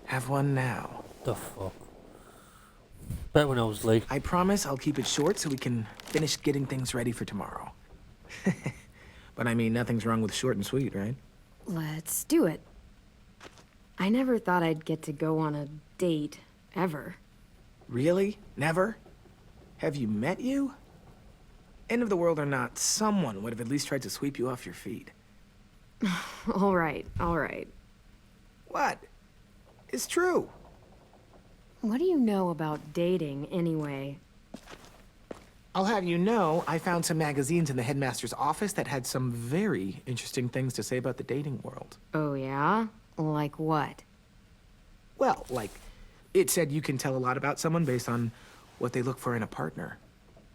Speaker 4: Have one now.
Speaker 1: The fuck? Bet when I was late.
Speaker 4: I promise I'll keep it short so we can finish getting things ready for tomorrow. But I mean, nothing's wrong with short and sweet, right?
Speaker 2: Let's do it. I never thought I'd get to go on a date, ever.
Speaker 4: Really? Never? Have you met you? End of the world or not, someone would have at least tried to sweep you off your feet.
Speaker 2: All right, all right.
Speaker 4: What? It's true.
Speaker 2: What do you know about dating, anyway?
Speaker 4: I'll have you know, I found some magazines in the headmaster's office that had some very interesting things to say about the dating world.
Speaker 2: Oh, yeah? Like what?
Speaker 4: Well, like, it said you can tell a lot about someone based on what they look for in a partner.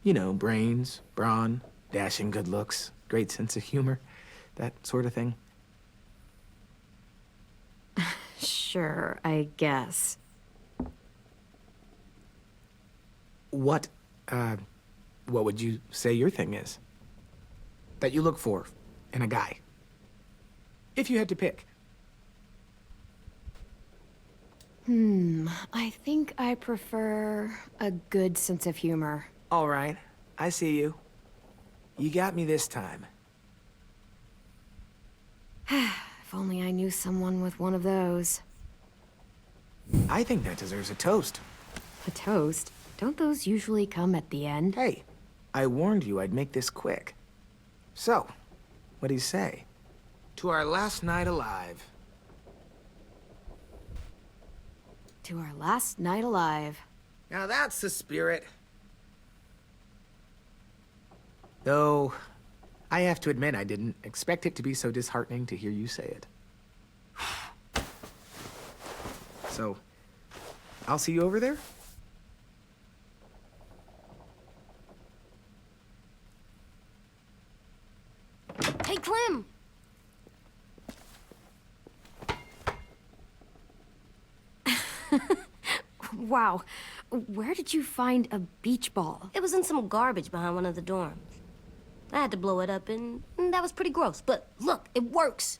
Speaker 4: You know, brains, brawn, dashing good looks, great sense of humor, that sort of thing.
Speaker 2: Sure, I guess.
Speaker 4: What would you say your thing is? That you look for in a guy? If you had to pick.
Speaker 2: I think I prefer a good sense of humor.
Speaker 4: All right, I see you. You got me this time.
Speaker 2: If only I knew someone with one of those.
Speaker 4: I think that deserves a toast.
Speaker 2: A toast? Don't those usually come at the end?
Speaker 4: Hey, I warned you I'd make this quick. So, what do you say? To our last night alive.
Speaker 2: To our last night alive.
Speaker 4: Now that's the spirit. Though, I have to admit I didn't expect it to be so disheartening to hear you say it. So, I'll see you over there?
Speaker 6: Hey, Clem!
Speaker 2: Wow. Where did you find a beach ball?
Speaker 6: It was in some garbage behind one of the dorms. I had to blow it up, and that was pretty gross. But look, it works.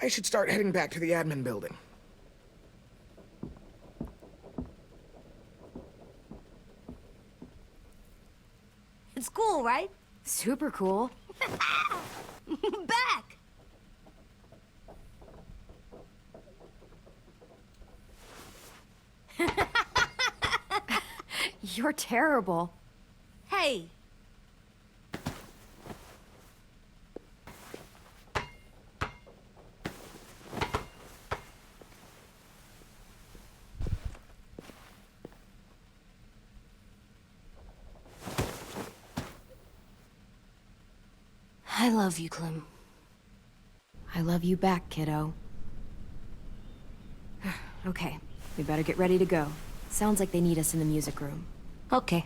Speaker 4: I should start heading back to the admin building.
Speaker 6: It's cool, right?
Speaker 2: Super cool.
Speaker 6: Back!
Speaker 7: You're terrible.
Speaker 8: Hey,
Speaker 6: I love you, Clem.
Speaker 7: I love you back, kiddo. Okay, we better get ready to go. Sounds like they need us in the music room.
Speaker 6: Okay.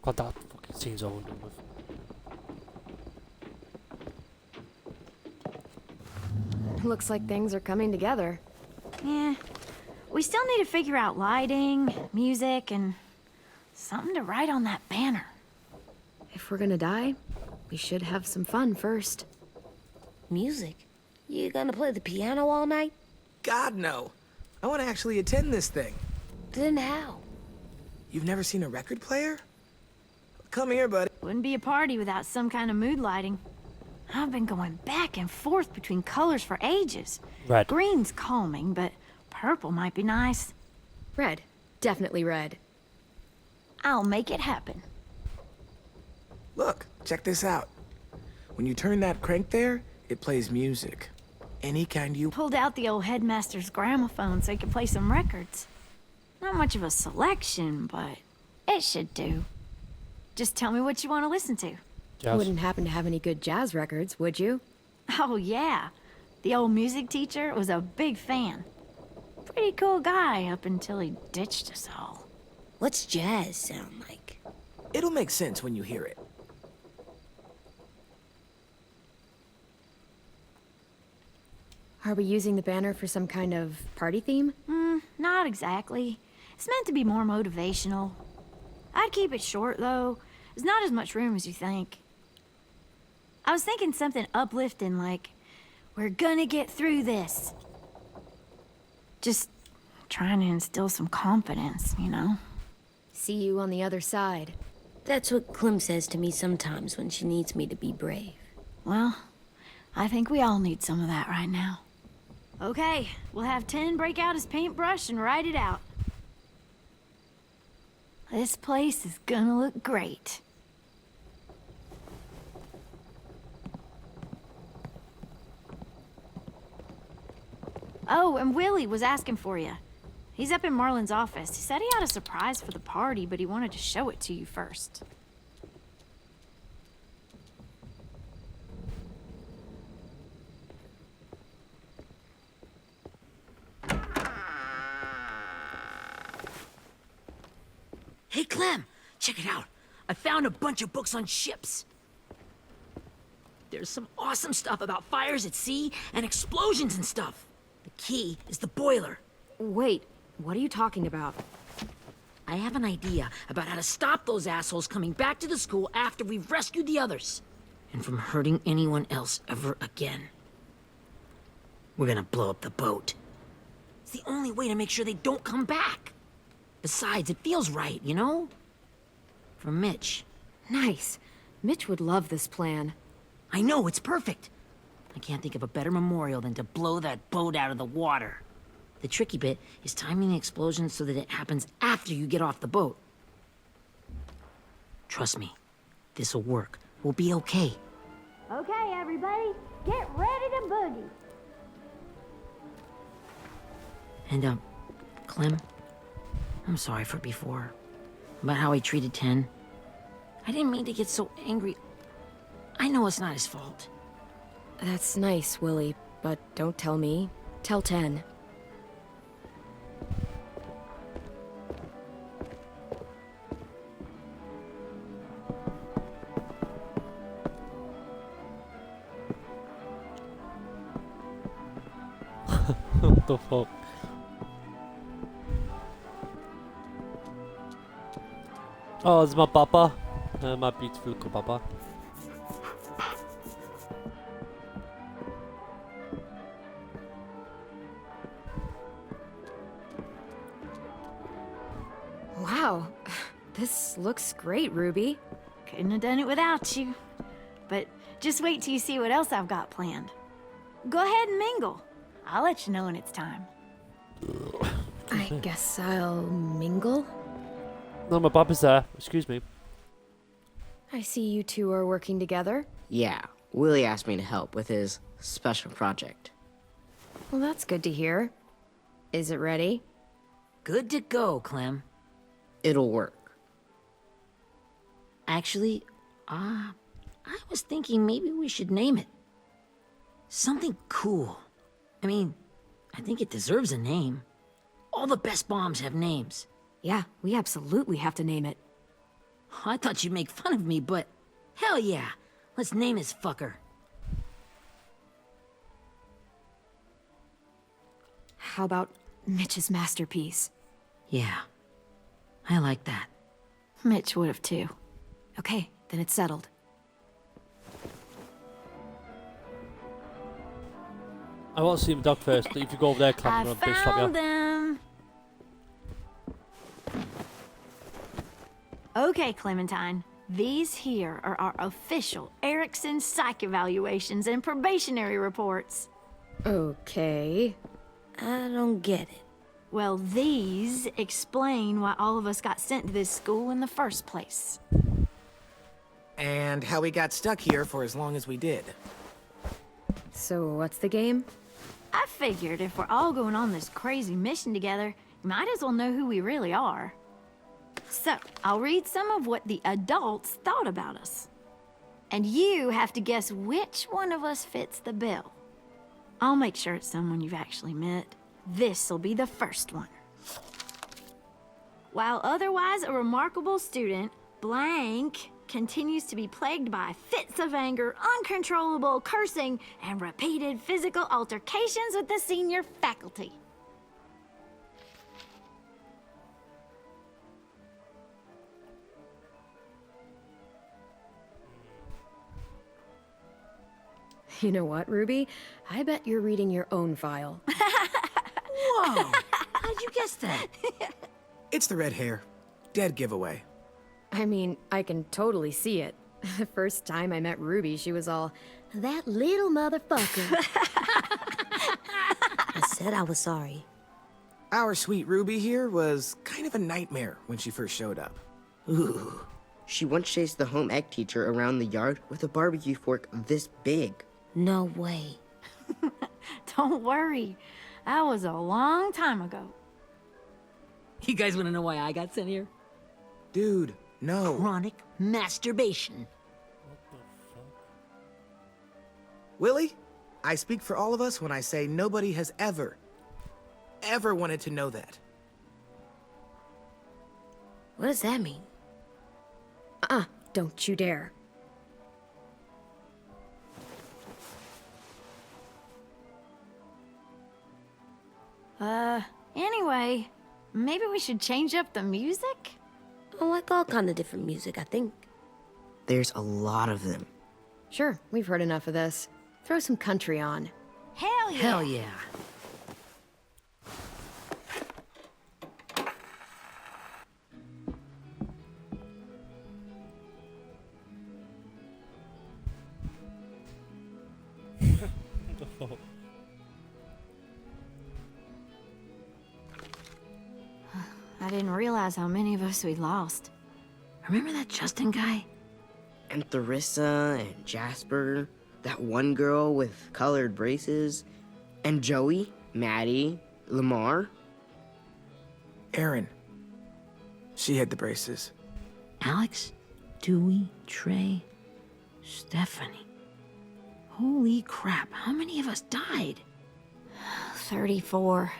Speaker 1: God, that fucking scene's all done with.
Speaker 7: Looks like things are coming together.
Speaker 10: Yeah. We still need to figure out lighting, music, and something to write on that banner.
Speaker 7: If we're gonna die, we should have some fun first.
Speaker 6: Music? You gonna play the piano all night?
Speaker 4: God, no. I want to actually attend this thing.
Speaker 6: Then how?
Speaker 4: You've never seen a record player? Come here, buddy.
Speaker 10: Wouldn't be a party without some kind of mood lighting. I've been going back and forth between colors for ages.
Speaker 1: Red.
Speaker 10: Green's calming, but purple might be nice.
Speaker 7: Red. Definitely red.
Speaker 10: I'll make it happen.
Speaker 4: Look, check this out. When you turn that crank there, it plays music. Any kind you...
Speaker 10: Pulled out the old headmaster's gramophone so he could play some records. Not much of a selection, but it should do. Just tell me what you want to listen to.
Speaker 1: Jazz.
Speaker 7: Wouldn't happen to have any good jazz records, would you?
Speaker 10: Oh, yeah. The old music teacher was a big fan. Pretty cool guy up until he ditched us all.
Speaker 6: What's jazz sound like?
Speaker 4: It'll make sense when you hear it.
Speaker 7: Are we using the banner for some kind of party theme?
Speaker 10: Not exactly. It's meant to be more motivational. I'd keep it short, though. There's not as much room as you think. I was thinking something uplifting like, we're gonna get through this. Just trying to instill some confidence, you know?
Speaker 7: See you on the other side.
Speaker 6: That's what Clem says to me sometimes when she needs me to be brave.
Speaker 10: Well, I think we all need some of that right now. Okay, we'll have 10 break out his paintbrush and write it out. This place is gonna look great. Oh, and Willie was asking for you. He's up in Marlin's office. He said he had a surprise for the party, but he wanted to show it to you first.
Speaker 3: Hey, Clem, check it out. I found a bunch of books on ships. There's some awesome stuff about fires at sea and explosions and stuff. The key is the boiler.
Speaker 7: Wait, what are you talking about?
Speaker 3: I have an idea about how to stop those assholes coming back to the school after we've rescued the others. And from hurting anyone else ever again. We're gonna blow up the boat. It's the only way to make sure they don't come back. Besides, it feels right, you know? For Mitch.
Speaker 7: Nice. Mitch would love this plan.
Speaker 3: I know, it's perfect. I can't think of a better memorial than to blow that boat out of the water. The tricky bit is timing the explosion so that it happens after you get off the boat. Trust me, this'll work. We'll be okay.
Speaker 10: Okay, everybody, get ready to boogie.
Speaker 3: And, Clem, I'm sorry for before. About how I treated Ten. I didn't mean to get so angry. I know it's not his fault.
Speaker 7: That's nice, Willie, but don't tell me. Tell 10.
Speaker 1: What the fuck? Oh, it's my papa. My beautiful papa.
Speaker 2: This looks great, Ruby.
Speaker 10: Couldn't have done it without you. But just wait till you see what else I've got planned. Go ahead and mingle. I'll let you know when it's time.
Speaker 2: I guess I'll mingle?
Speaker 1: No, my bab is there. Excuse me.
Speaker 2: I see you two are working together.
Speaker 11: Yeah, Willie asked me to help with his special project.
Speaker 2: Well, that's good to hear. Is it ready?
Speaker 3: Good to go, Clem.
Speaker 11: It'll work.
Speaker 3: Actually, I was thinking maybe we should name it. Something cool. I mean, I think it deserves a name. All the best bombs have names.
Speaker 2: Yeah, we absolutely have to name it.
Speaker 3: I thought you'd make fun of me, but hell yeah. Let's name this fucker.
Speaker 2: How about Mitch's masterpiece?
Speaker 3: Yeah, I like that.
Speaker 10: Mitch would have too.
Speaker 2: Okay, then it's settled.
Speaker 1: I want to see my dog first, but if you go over there, Clem,
Speaker 10: I
Speaker 1: I'm going to stop
Speaker 10: found
Speaker 1: you.
Speaker 10: them. Okay, Clementine. These here are our official Erickson psych evaluations and probationary reports.
Speaker 2: Okay.
Speaker 6: I don't get it.
Speaker 10: Well, these explain why all of us got sent to this school in the first place.
Speaker 4: And how we got stuck here for as long as we did.
Speaker 2: So what's the game?
Speaker 10: I figured if we're all going on this crazy mission together, you might as well know who we really are. So, I'll read some of what the adults thought about us. And you have to guess which one of us fits the bill. I'll make sure it's someone you've actually met. This'll be the first one. While otherwise a remarkable student, blank continues to be plagued by fits of anger, uncontrollable cursing, and repeated physical altercations with the senior faculty.
Speaker 2: You know what, Ruby? I bet you're reading your own file.
Speaker 3: Whoa! How'd you guess that?
Speaker 4: It's the red hair. Dead giveaway.
Speaker 2: I mean, I can totally see it. The first time I met Ruby, she was all, "That little motherfucker."
Speaker 6: I said I was sorry.
Speaker 4: Our sweet Ruby here was kind of a nightmare when she first showed up.
Speaker 11: Ooh. She once chased the home ec teacher around the yard with a barbecue fork this big.
Speaker 6: No way.
Speaker 10: Don't worry, that was a long time ago.
Speaker 3: You guys want to know why I got sent here?
Speaker 4: Dude, no.
Speaker 3: Chronic masturbation.
Speaker 4: Willie, I speak for all of us when I say nobody has ever wanted to know that.
Speaker 6: What does that mean?
Speaker 2: Don't you dare.
Speaker 10: Anyway, maybe we should change up the music?
Speaker 6: I like all kind of different music, I think.
Speaker 11: There's a lot of them.
Speaker 2: Sure, we've heard enough of this. Throw some country on.
Speaker 10: Hell yeah!
Speaker 3: Hell yeah.
Speaker 10: I didn't realize how many of us we'd lost.
Speaker 3: Remember that Justin guy?
Speaker 11: And Theresa and Jasper, that one girl with colored braces, and Joey, Maddie, Lamar.
Speaker 4: Erin. She had the braces.
Speaker 3: Alex, Dewey, Trey, Stephanie. Holy crap, how many of us died?
Speaker 10: 34.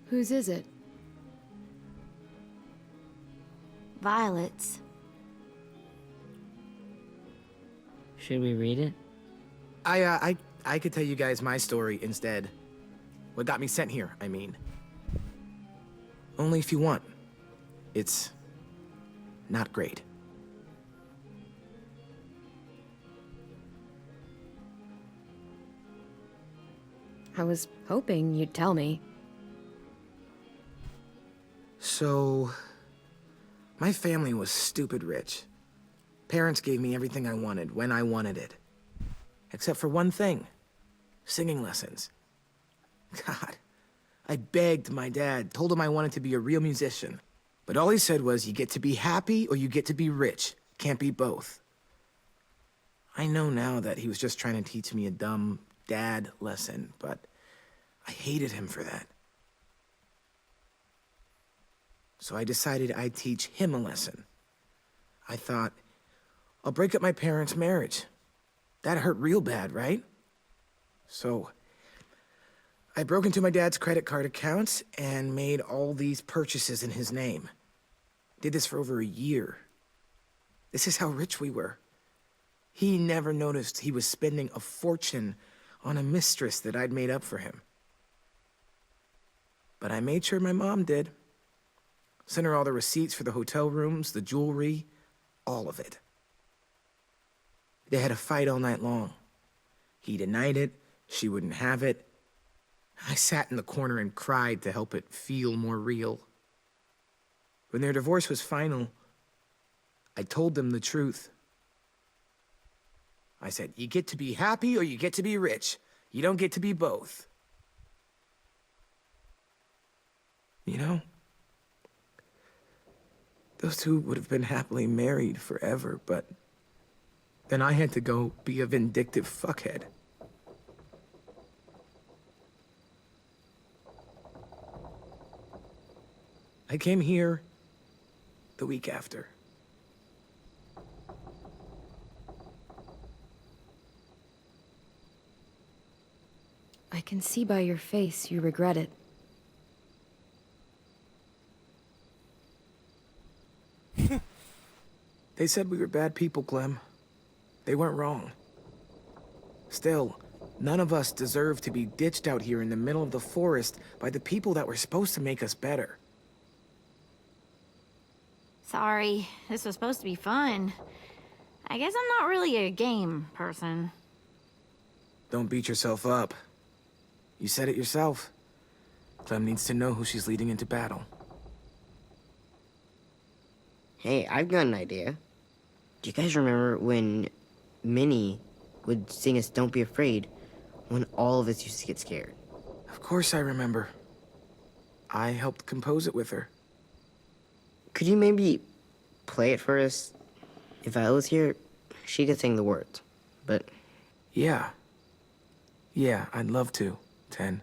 Speaker 2: Whose is it?
Speaker 10: Violet's.
Speaker 3: Should we read it?
Speaker 4: I could tell you guys my story instead. What got me sent here, I mean. Only if you want. It's not great.
Speaker 7: I was hoping you'd tell me.
Speaker 4: So, my family was stupid rich. Parents gave me everything I wanted when I wanted it. Except for one thing. Singing lessons. God, I begged my dad, told him I wanted to be a real musician. But all he said was, you get to be happy or you get to be rich. Can't be both. I know now that he was just trying to teach me a dumb dad lesson, but I hated him for that. So I decided I'd teach him a lesson. I thought, I'll break up my parents' marriage. That hurt real bad, right? So I broke into my dad's credit card accounts and made all these purchases in his name. Did this for over a year. This is how rich we were. He never noticed he was spending a fortune on a mistress that I'd made up for him. But I made sure my mom did. Sent her all the receipts for the hotel rooms, the jewelry, all of it. They had a fight all night long. He denied it, she wouldn't have it. I sat in the corner and cried to help it feel more real. When their divorce was final, I told them the truth. I said, you get to be happy or you get to be rich. You don't get to be both. You know, those two would have been happily married forever, but then I had to go be a vindictive fuckhead. I came here the week after.
Speaker 7: I can see by your face you regret it.
Speaker 4: They said we were bad people, Clem. They weren't wrong. Still, none of us deserve to be ditched out here in the middle of the forest by the people that were supposed to make us better.
Speaker 10: Sorry, this was supposed to be fun. I guess I'm not really a game person.
Speaker 4: Don't beat yourself up. You said it yourself. Clem needs to know who she's leading into battle.
Speaker 11: Hey, I've got an idea. Do you guys remember when Minnie would sing us Don't Be Afraid when all of us used to get scared?
Speaker 4: Of course I remember. I helped compose it with her.
Speaker 11: Could you maybe play it for us? If I was here, she could sing the words, but...
Speaker 4: Yeah. Yeah, I'd love to, 10.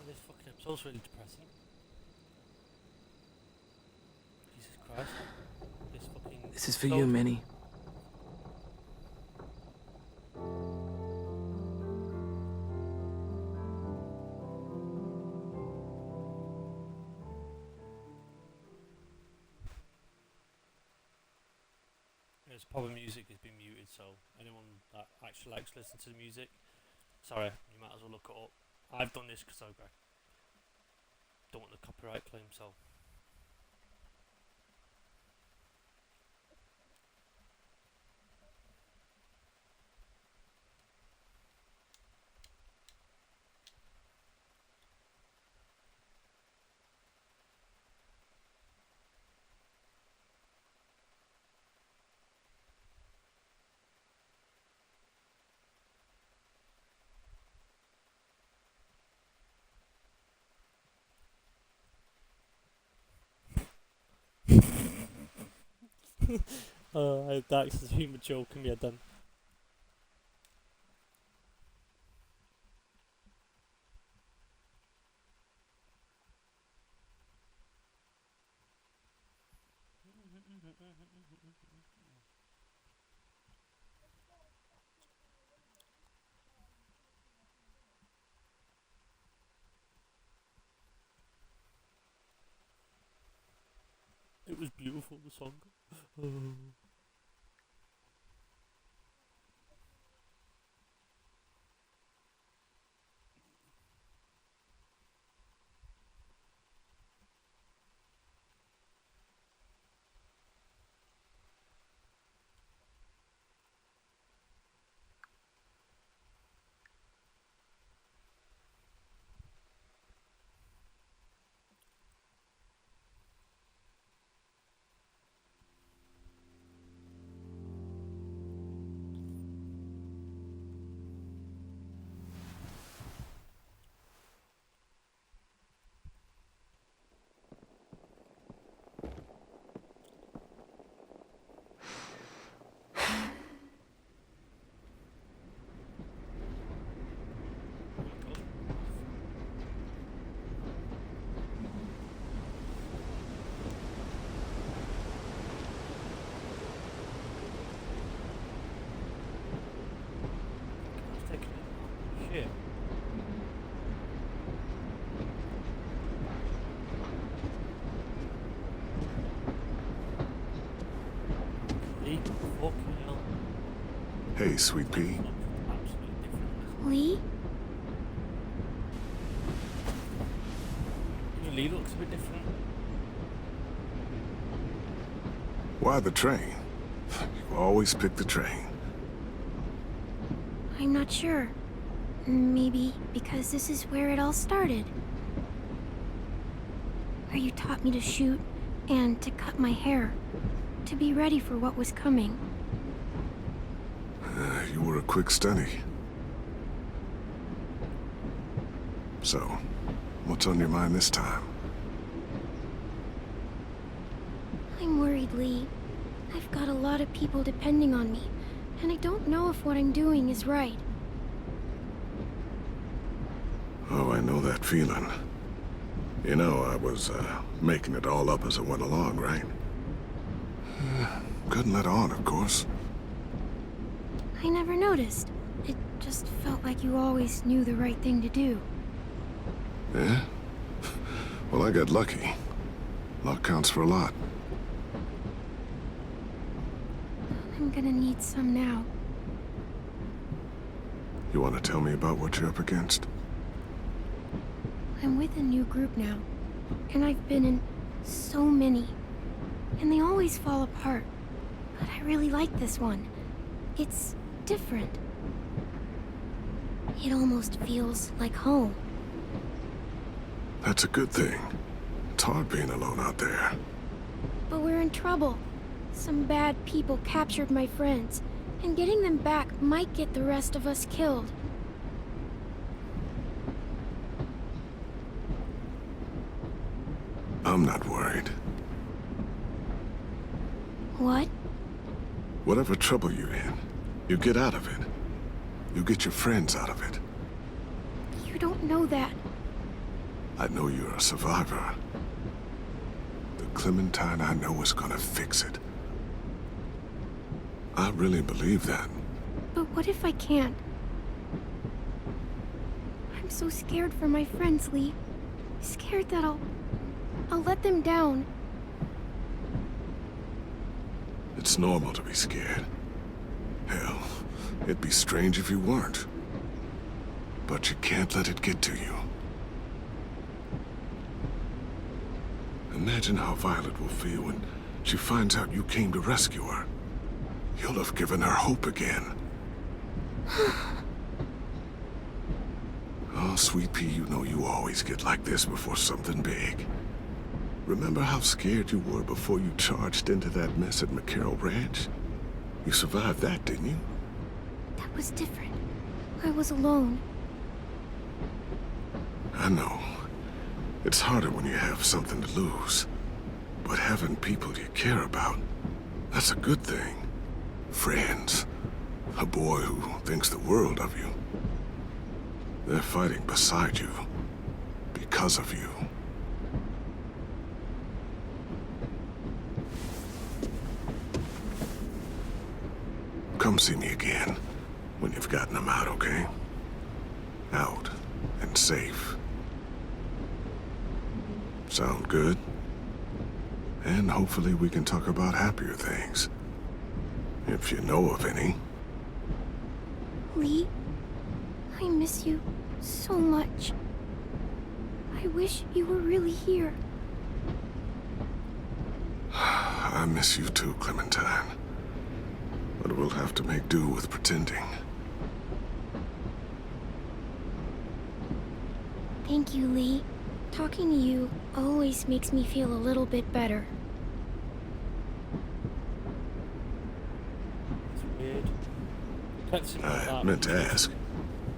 Speaker 1: This fucking episode's really depressing. Jesus Christ. This fucking...
Speaker 4: This is for you, Minnie.
Speaker 1: This proper music has been muted, so anyone that actually likes to listen to the music, sorry, you might as well look it up. I've done this because I don't want the copyright claim, so... That's the humour joke in me head then. It was beautiful, the song. Lee, fucking hell.
Speaker 12: Hey, Sweet Pea.
Speaker 1: Absolutely different.
Speaker 6: Lee?
Speaker 1: You know, Lee looks a bit different.
Speaker 12: Why the train? You always pick the train.
Speaker 7: I'm not sure. Maybe because this is where it all started. Where you taught me to shoot and to cut my hair. To be ready for what was coming.
Speaker 12: You were a quick study. So, what's on your mind this time?
Speaker 7: I'm worried, Lee. I've got a lot of people depending on me, and I don't know if what I'm doing is right.
Speaker 12: Oh, I know that feeling. You know, I was, making it all up as I went along, right? Couldn't let on, of course.
Speaker 7: I never noticed. It just felt like you always knew the right thing to do.
Speaker 12: Yeah? Well, I got lucky. Luck counts for a lot.
Speaker 7: I'm gonna need some now.
Speaker 12: You want to tell me about what you're up against?
Speaker 7: I'm with a new group now, and I've been in so many, and they always fall apart. But I really like this one. It's different. It almost feels like home.
Speaker 12: That's a good thing. It's hard being alone out there.
Speaker 7: But we're in trouble. Some bad people captured my friends, and getting them back might get the rest of us killed.
Speaker 12: I'm not worried.
Speaker 7: What?
Speaker 12: Whatever trouble you're in, you get out of it. You get your friends out of it.
Speaker 7: You don't know that.
Speaker 12: I know you're a survivor. The Clementine I know is gonna fix it. I really believe that.
Speaker 7: But what if I can't? I'm so scared for my friends, Lee. Scared that I'll let them down.
Speaker 12: It's normal to be scared. Hell, it'd be strange if you weren't. But you can't let it get to you. Imagine how Violet will feel when she finds out you came to rescue her. You'll have given her hope again. Oh, Sweet Pea, you know you always get like this before something big. Remember how scared you were before you charged into that mess at McCarroll Ranch? You survived that, didn't you?
Speaker 7: That was different. I was alone.
Speaker 12: I know. It's harder when you have something to lose. But having people you care about, that's a good thing. Friends. A boy who thinks the world of you. They're fighting beside you. Because of you. Come see me again when you've gotten them out, okay? Out and safe. Sound good? And hopefully we can talk about happier things. If you know of any.
Speaker 7: Lee, I miss you so much. I wish you were really here.
Speaker 12: I miss you too, Clementine. But we'll have to make do with pretending.
Speaker 7: Thank you, Lee. Talking to you always makes me feel a little bit better.
Speaker 1: It's weird. Texting like
Speaker 12: I
Speaker 1: that.
Speaker 12: meant to ask.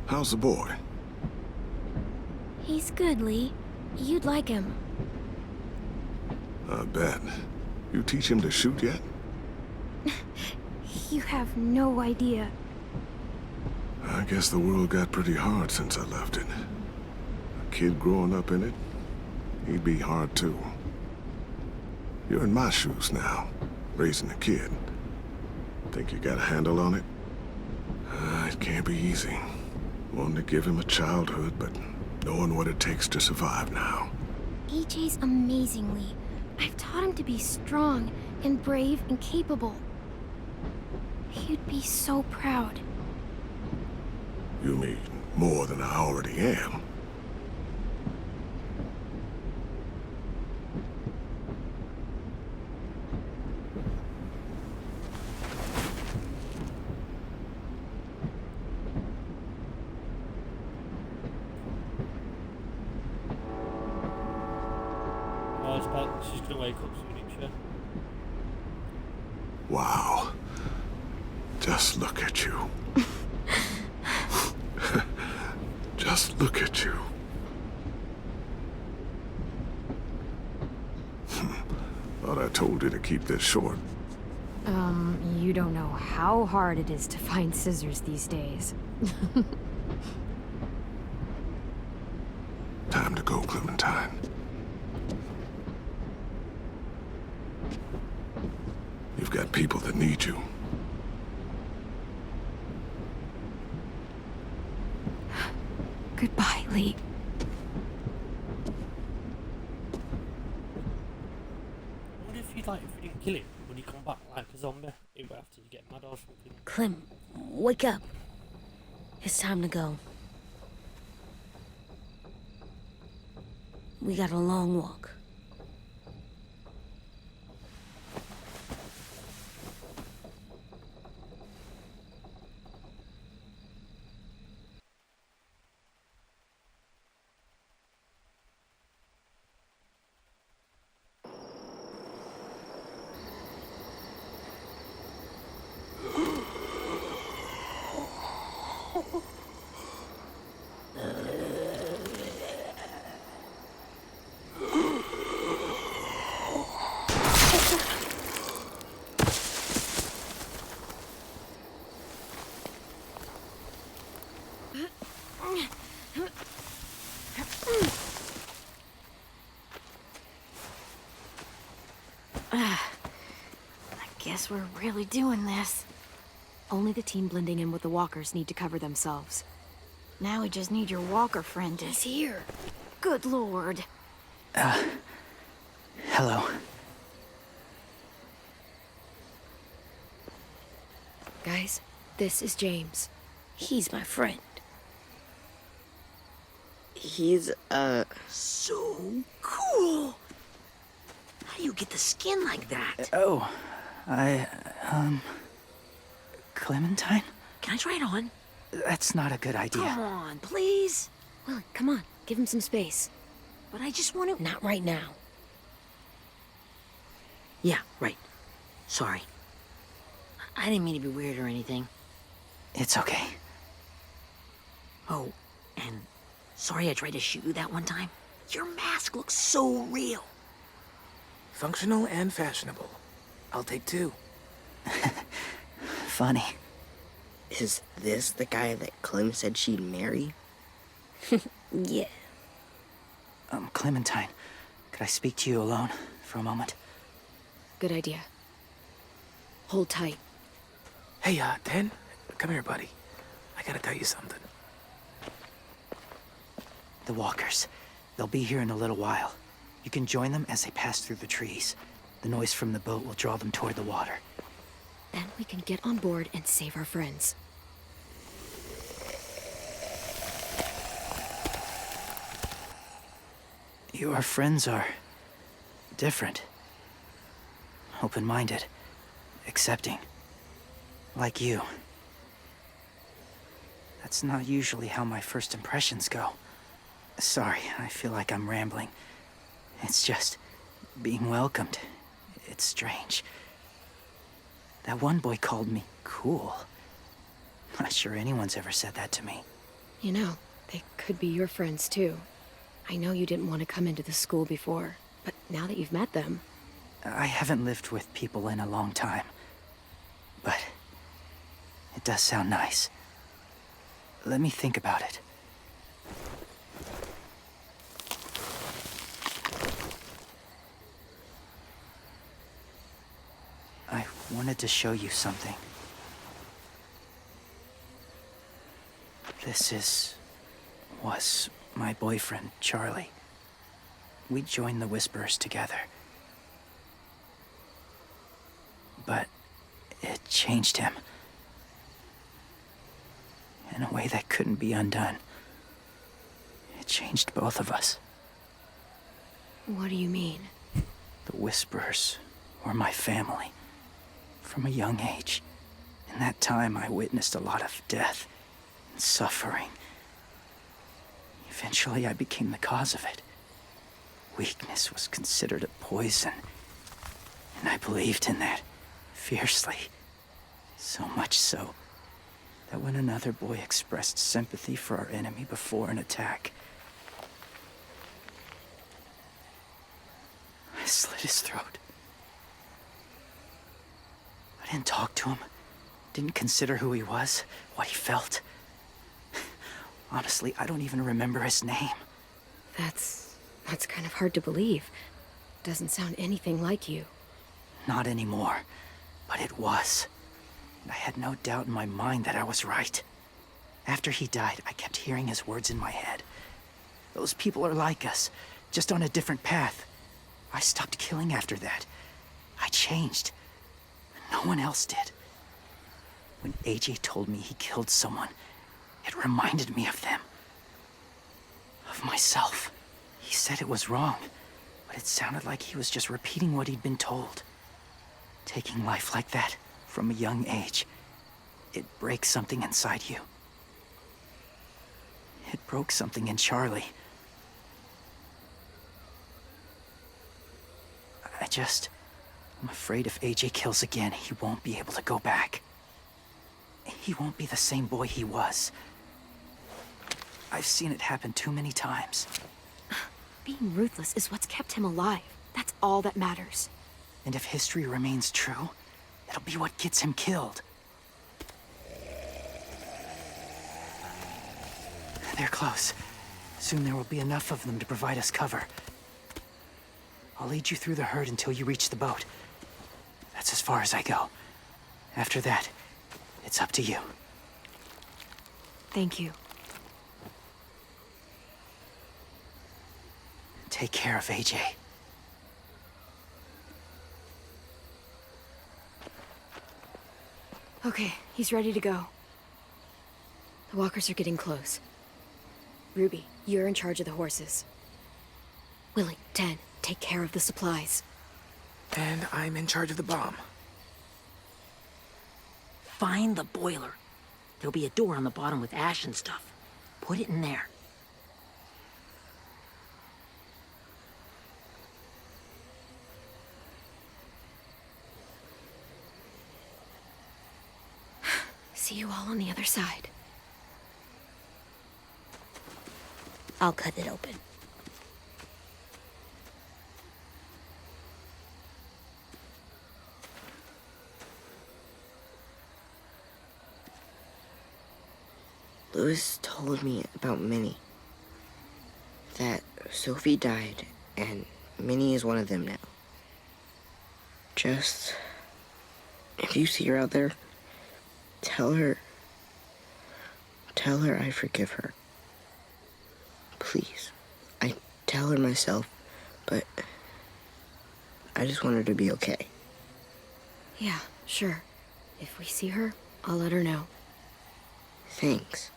Speaker 12: How's the boy?
Speaker 7: He's good, Lee. You'd like him.
Speaker 12: I bet. You teach him to shoot yet?
Speaker 7: You have no idea.
Speaker 12: I guess the world got pretty hard since I left it. A kid growing up in it, he'd be hard too. You're in my shoes now, raising a kid. Think you got a handle on it? It can't be easy. Wanting to give him a childhood, but knowing what it takes to survive now.
Speaker 7: AJ's amazing, Lee. I've taught him to be strong and brave and capable. He'd be so proud.
Speaker 12: You mean more than I already am?
Speaker 1: Oh, it's about, she's gonna wake up soon, isn't she?
Speaker 12: Wow. Just look at you. Just look at you. Thought I told you to keep this short.
Speaker 2: You don't know how hard it is to find scissors these days.
Speaker 12: Time to go, Clementine. You've got people that need you.
Speaker 2: Goodbye, Lee.
Speaker 1: I wonder if you like, if you didn't kill him, would he come back like a zombie? After you get mad or something?
Speaker 6: Clem, wake up. It's time to go. We got a long walk.
Speaker 10: Guess we're really doing this.
Speaker 2: Only the team blending in with the walkers need to cover themselves.
Speaker 10: Now we just need your walker friend to...
Speaker 2: He's here.
Speaker 10: Good lord.
Speaker 9: Hello.
Speaker 2: Guys, this is James.
Speaker 6: He's my friend.
Speaker 11: He's,
Speaker 3: So cool. How do you get the skin like that?
Speaker 9: Clementine?
Speaker 3: Can I try it on?
Speaker 9: That's not a good idea.
Speaker 3: Come on, please.
Speaker 2: Willie, come on. Give him some space.
Speaker 3: But I just want to...
Speaker 6: Not right now.
Speaker 3: Yeah, right. Sorry. I didn't mean to be weird or anything.
Speaker 9: It's okay.
Speaker 3: Oh, and sorry I tried to shoot you that one time. Your mask looks so real.
Speaker 4: Functional and fashionable. I'll take two.
Speaker 9: Funny.
Speaker 11: is this the guy that Clem said she'd marry?
Speaker 6: Yeah.
Speaker 9: Clementine, could I speak to you alone for a moment?
Speaker 2: Good idea. Hold tight.
Speaker 4: Hey, Dan, come here, buddy. I gotta tell you something.
Speaker 9: The walkers. They'll be here in a little while. You can join them as they pass through the trees. The noise from the boat will draw them toward the water.
Speaker 2: Then we can get on board and save our friends.
Speaker 9: Your friends are different. Open-minded. Accepting. Like you. That's not usually how my first impressions go. Sorry, I feel like I'm rambling. It's just being welcomed. It's strange. That one boy called me cool. Not sure anyone's ever said that to me.
Speaker 2: You know, they could be your friends too. I know you didn't want to come into the school before, but now that you've met them...
Speaker 9: I haven't lived with people in a long time. But it does sound nice. Let me think about it. I wanted to show you something. Was my boyfriend, Charlie. We joined the Whisperers together. But it changed him. in a way that couldn't be undone. It changed both of us.
Speaker 2: What do you mean?
Speaker 9: The Whisperers were my family. From a young age. In that time, I witnessed a lot of death and suffering. Eventually, I became the cause of it. Weakness was considered a poison. And I believed in that fiercely. So much so that when another boy expressed sympathy for our enemy before an attack, I slit his throat. I didn't talk to him. Didn't consider who he was, what he felt. Honestly, I don't even remember his name.
Speaker 2: That's kind of hard to believe. Doesn't sound anything like you.
Speaker 9: Not anymore, but it was. And I had no doubt in my mind that I was right. After he died, I kept hearing his words in my head. Those people are like us, just on a different path. I stopped killing after that. I changed. No one else did. When AJ told me he killed someone, it reminded me of them. Of myself. He said it was wrong, but it sounded like he was just repeating what he'd been told. Taking life like that, from a young age, it breaks something inside you. It broke something in Charlie. I'm afraid if AJ kills again, he won't be able to go back. He won't be the same boy he was. I've seen it happen too many times.
Speaker 2: Being ruthless is what's kept him alive. That's all that matters.
Speaker 9: And if history remains true, it'll be what gets him killed. They're close. Soon there will be enough of them to provide us cover. I'll lead you through the herd until you reach the boat. That's as far as I go. After that, it's up to you.
Speaker 2: Thank you.
Speaker 9: Take care of AJ.
Speaker 2: Okay, he's ready to go. The walkers are getting close. Ruby, you're in charge of the horses. Willie, Dan, take care of the supplies.
Speaker 4: And I'm in charge of the bomb.
Speaker 3: Find the boiler. There'll be a door on the bottom with ash and stuff. Put it in there.
Speaker 2: See you all on the other side.
Speaker 6: I'll cut it open.
Speaker 11: Louis told me about Minnie. That Sophie died, and Minnie is one of them now. Just... if you see her out there, tell her I forgive her. Please. I tell her myself, but I just want her to be okay.
Speaker 2: Yeah, sure. If we see her, I'll let her know.
Speaker 11: Thanks.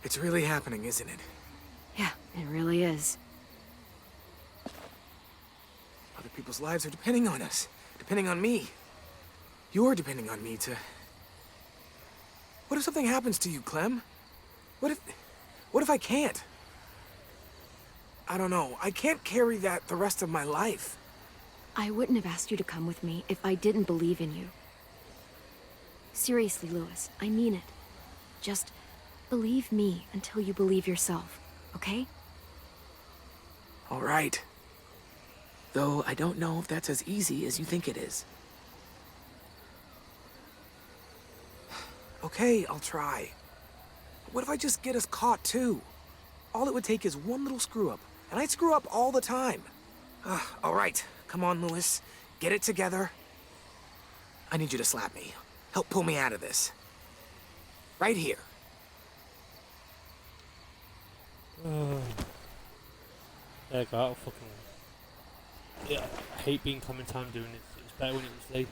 Speaker 4: It's really happening, isn't it?
Speaker 2: Yeah, it really is.
Speaker 4: Other people's lives are depending on us. Depending on me. You're depending on me to... What if something happens to you, Clem? What if I can't? I don't know. I can't carry that the rest of my life.
Speaker 2: I wouldn't have asked you to come with me if I didn't believe in you. Seriously, Louis, I mean it. Just believe me until you believe yourself, okay?
Speaker 4: All right. Though I don't know if that's as easy as you think it is. Okay, I'll try. What if I just get us caught too? All it would take is one little screw-up, and I'd screw up all the time. All right, come on, Louis. Get it together. I need you to slap me. help pull me out of this. Right here.
Speaker 1: There you go, I'll fucking... Yeah, I hate being common time doing it. It's better when it's late.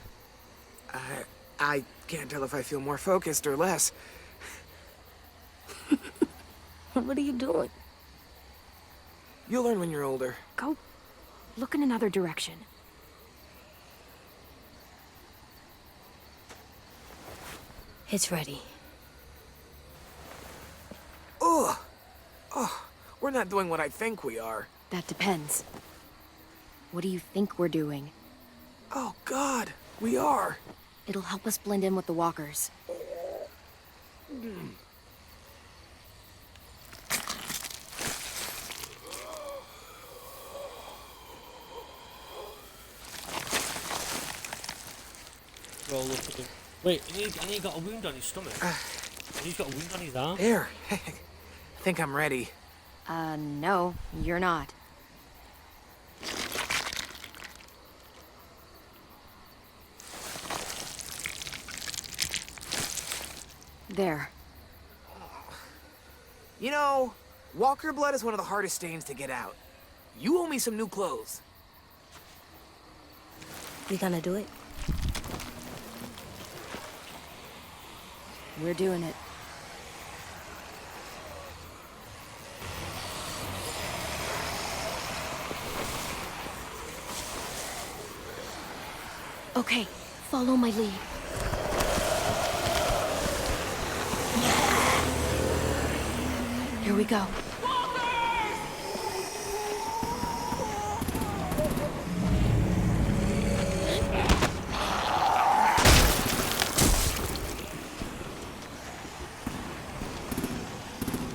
Speaker 4: I can't tell if I feel more focused or less.
Speaker 6: What are you doing?
Speaker 4: You'll learn when you're older.
Speaker 2: Go look in another direction.
Speaker 6: It's ready.
Speaker 4: Ugh! Oh, we're not doing what I think we are.
Speaker 2: That depends. What do you think we're doing?
Speaker 4: Oh, God, we are.
Speaker 2: It'll help us blend in with the walkers.
Speaker 1: Roll up at him. Wait, and he got a wound on his stomach. And he's got a wound on his arm.
Speaker 4: There. Think I'm ready.
Speaker 2: No, you're not. There.
Speaker 4: You know, walker blood is one of the hardest stains to get out. You owe me some new clothes.
Speaker 6: We gonna do it?
Speaker 2: We're doing it. Okay, follow my lead. Here we go.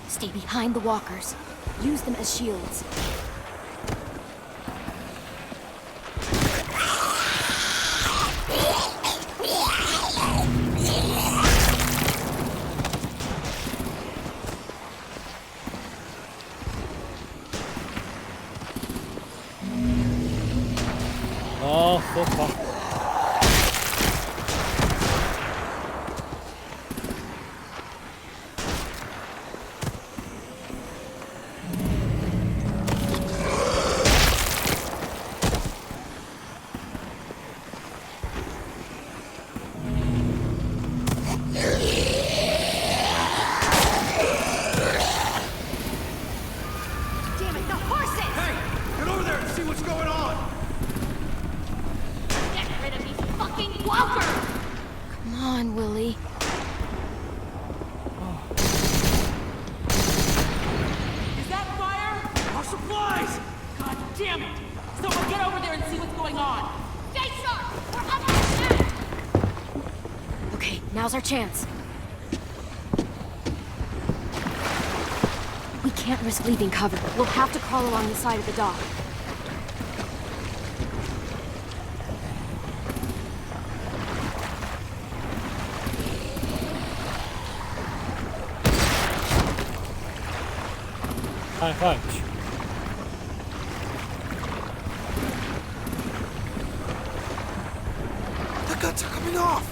Speaker 2: Stay behind the walkers. Use them as shields.
Speaker 1: Oh, fuck off.
Speaker 8: Damn it, the horses!
Speaker 5: Hey! Get over there and see what's going on!
Speaker 8: Get rid of these fucking walkers!
Speaker 2: Come on, Willie.
Speaker 3: Is that fire?
Speaker 5: Our supplies!
Speaker 3: God damn it! Someone get over there and see what's going on.
Speaker 8: Stay sharp! We're up to the
Speaker 2: Okay, now's our chance. We can't risk leaving cover. We'll have to crawl along the side of the dock.
Speaker 1: High five.
Speaker 4: The guts are coming off.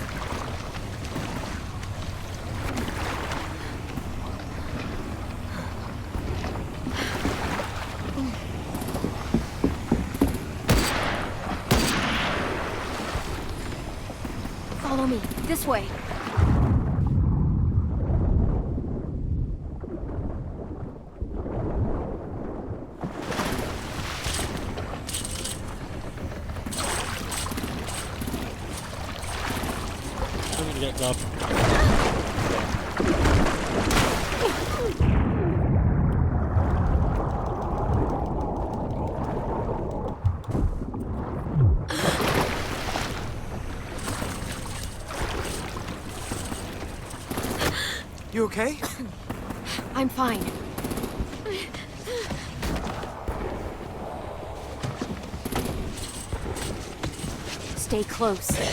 Speaker 2: Follow me. This way.
Speaker 1: I'm gonna get grabbed.
Speaker 4: You okay?
Speaker 2: I'm fine. Stay close. Stay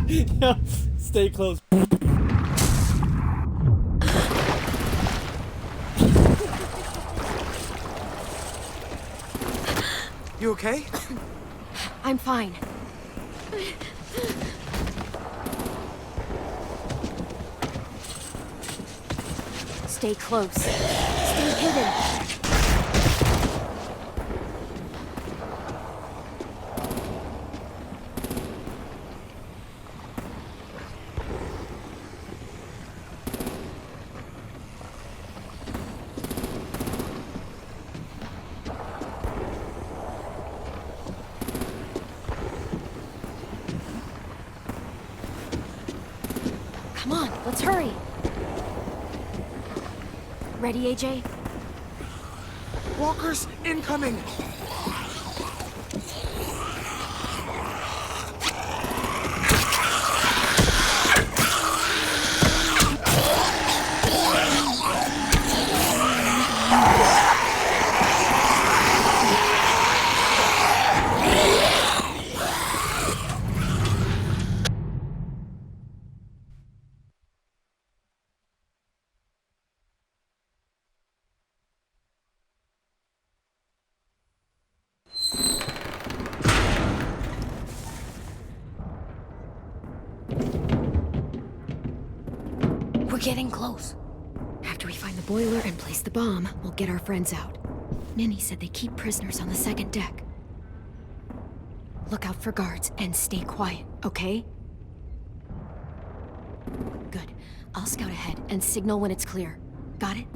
Speaker 2: hidden.
Speaker 1: Yeah, stay close.
Speaker 4: You okay?
Speaker 2: I'm fine. Stay close. Stay hidden. Come on, let's hurry. Ready, AJ?
Speaker 4: Walkers incoming!
Speaker 6: We're getting close.
Speaker 2: After we find the boiler and place the bomb, we'll get our friends out. Ninny said they keep prisoners on the second deck. Look out for guards and stay quiet, okay? Good. I'll scout ahead and signal when it's clear. Got it?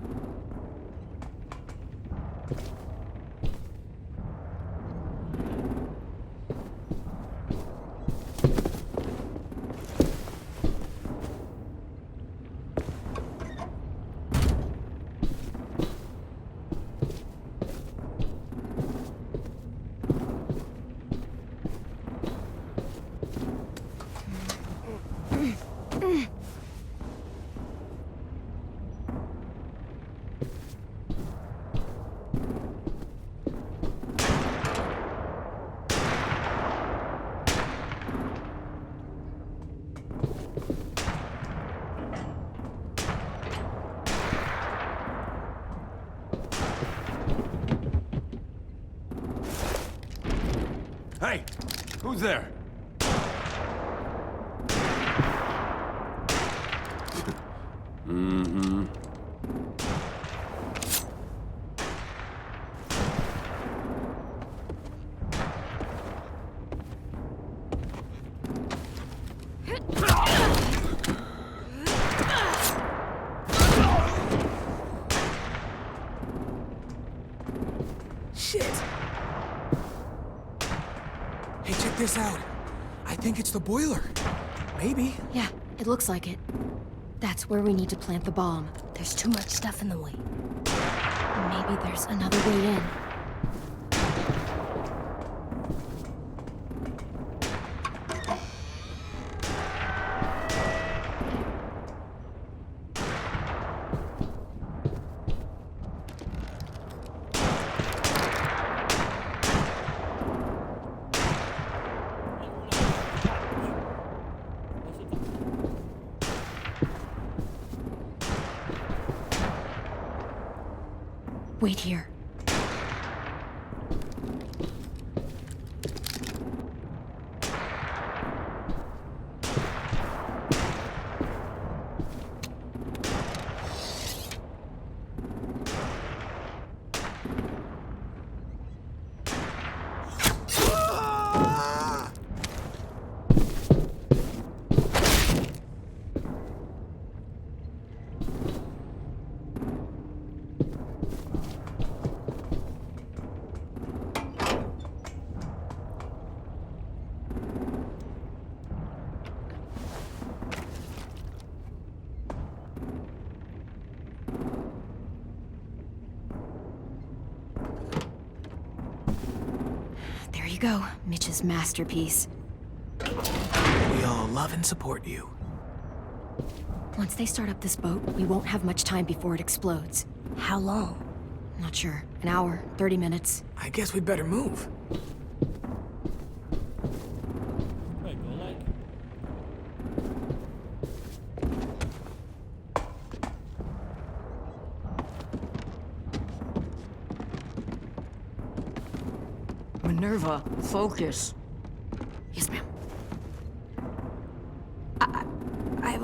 Speaker 13: Hey, who's there? Mm-hmm.
Speaker 4: Shit! Hey, check this out. I think it's the boiler. Maybe.
Speaker 2: Yeah, it looks like it. That's where we need to plant the bomb.
Speaker 6: There's too much stuff in the way.
Speaker 2: Maybe there's another way in. Wait here. There you go, Mitch's masterpiece.
Speaker 4: We all love and support you.
Speaker 2: Once they start up this boat, we won't have much time before it explodes.
Speaker 6: How long?
Speaker 2: Not sure. An hour, 30 minutes.
Speaker 4: I guess we'd better move.
Speaker 1: Right, go like.
Speaker 3: Minerva, focus.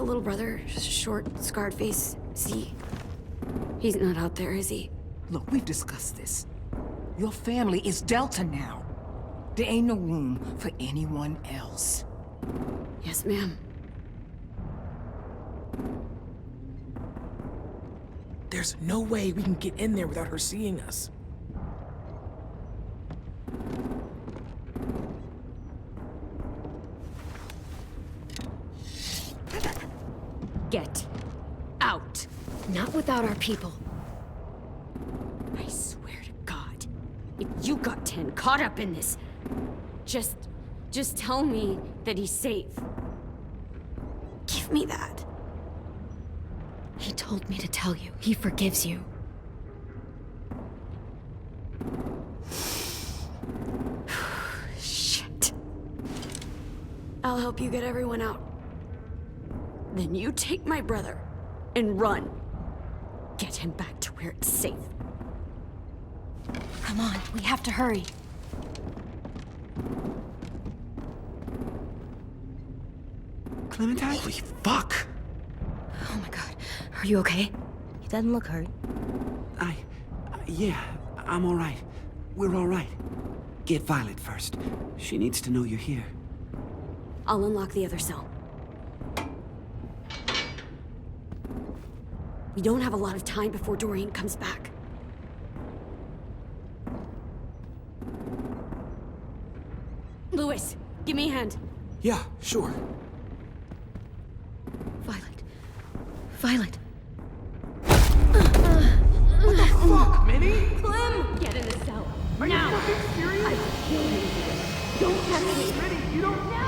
Speaker 2: little brother, short, scarred face. He's not out there, is he?
Speaker 3: Look, we've discussed this. Your family is Delta now. There ain't no room for anyone else.
Speaker 2: Yes, ma'am.
Speaker 4: There's no way we can get in there without her seeing us.
Speaker 2: Get out. Not without our people. I swear to God, if you got 10 caught up in this, just tell me that he's safe. Give me that. He told me to tell you. He forgives you. Shit. I'll help you get everyone out. Then you take my brother and run. Get him back to where it's safe.
Speaker 7: Come on, we have to hurry.
Speaker 9: Clementine?
Speaker 4: Holy fuck!
Speaker 2: Oh my God. Are you okay?
Speaker 6: He doesn't look hurt.
Speaker 14: Yeah, I'm all right. We're all right. Get Violet first. She needs to know you're here.
Speaker 2: I'll unlock the other cell. We don't have a lot of time before Doreen comes back. Lewis, give me a hand.
Speaker 4: Yeah, sure.
Speaker 2: Violet.
Speaker 4: What the fuck, Minnie?
Speaker 2: Clem! Get in the cell.
Speaker 4: Are you fucking serious?
Speaker 2: I will kill you. Don't touch me.
Speaker 4: Minnie, you don't know!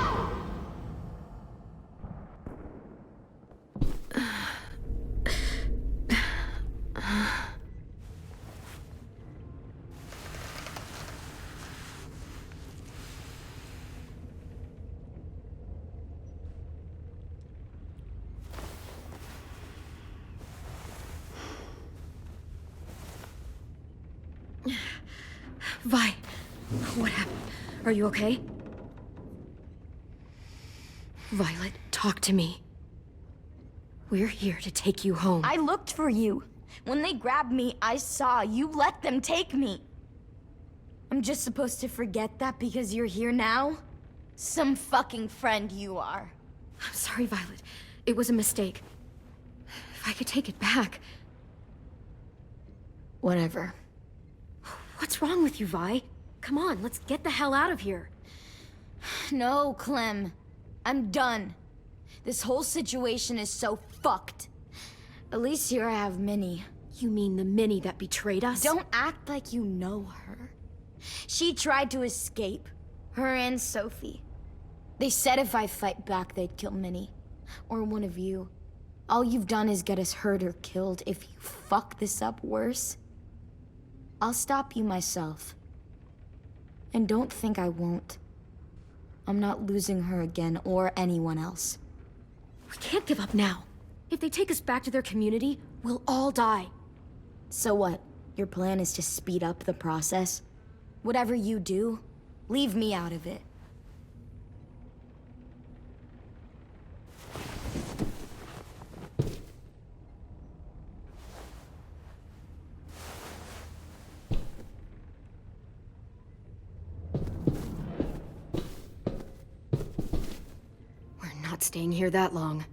Speaker 2: Vi, what happened? Are you okay? Violet, talk to me. We're here to take you home.
Speaker 10: I looked for you. When they grabbed me, I saw you let them take me. I'm just supposed to forget that because you're here now? Some fucking friend you are.
Speaker 2: I'm sorry, Violet. It was a mistake. If I could take it back.
Speaker 10: Whatever.
Speaker 2: What's wrong with you, Vi? Come on, let's get the hell out of here.
Speaker 10: No, Clem. I'm done. This whole situation is so fucked. At least here I have Minnie.
Speaker 2: You mean the Minnie that betrayed us?
Speaker 10: Don't act like you know her. She tried to escape. Her and Sophie. They said if I fight back, they'd kill Minnie. Or one of you. All you've done is get us hurt or killed. If you fuck this up worse, I'll stop you myself. And don't think I won't. I'm not losing her again or anyone else.
Speaker 2: We can't give up now. If they take us back to their community, we'll all die.
Speaker 10: So what? Your plan is to speed up the process? Whatever you do, leave me out of it.
Speaker 2: We're not staying here that long.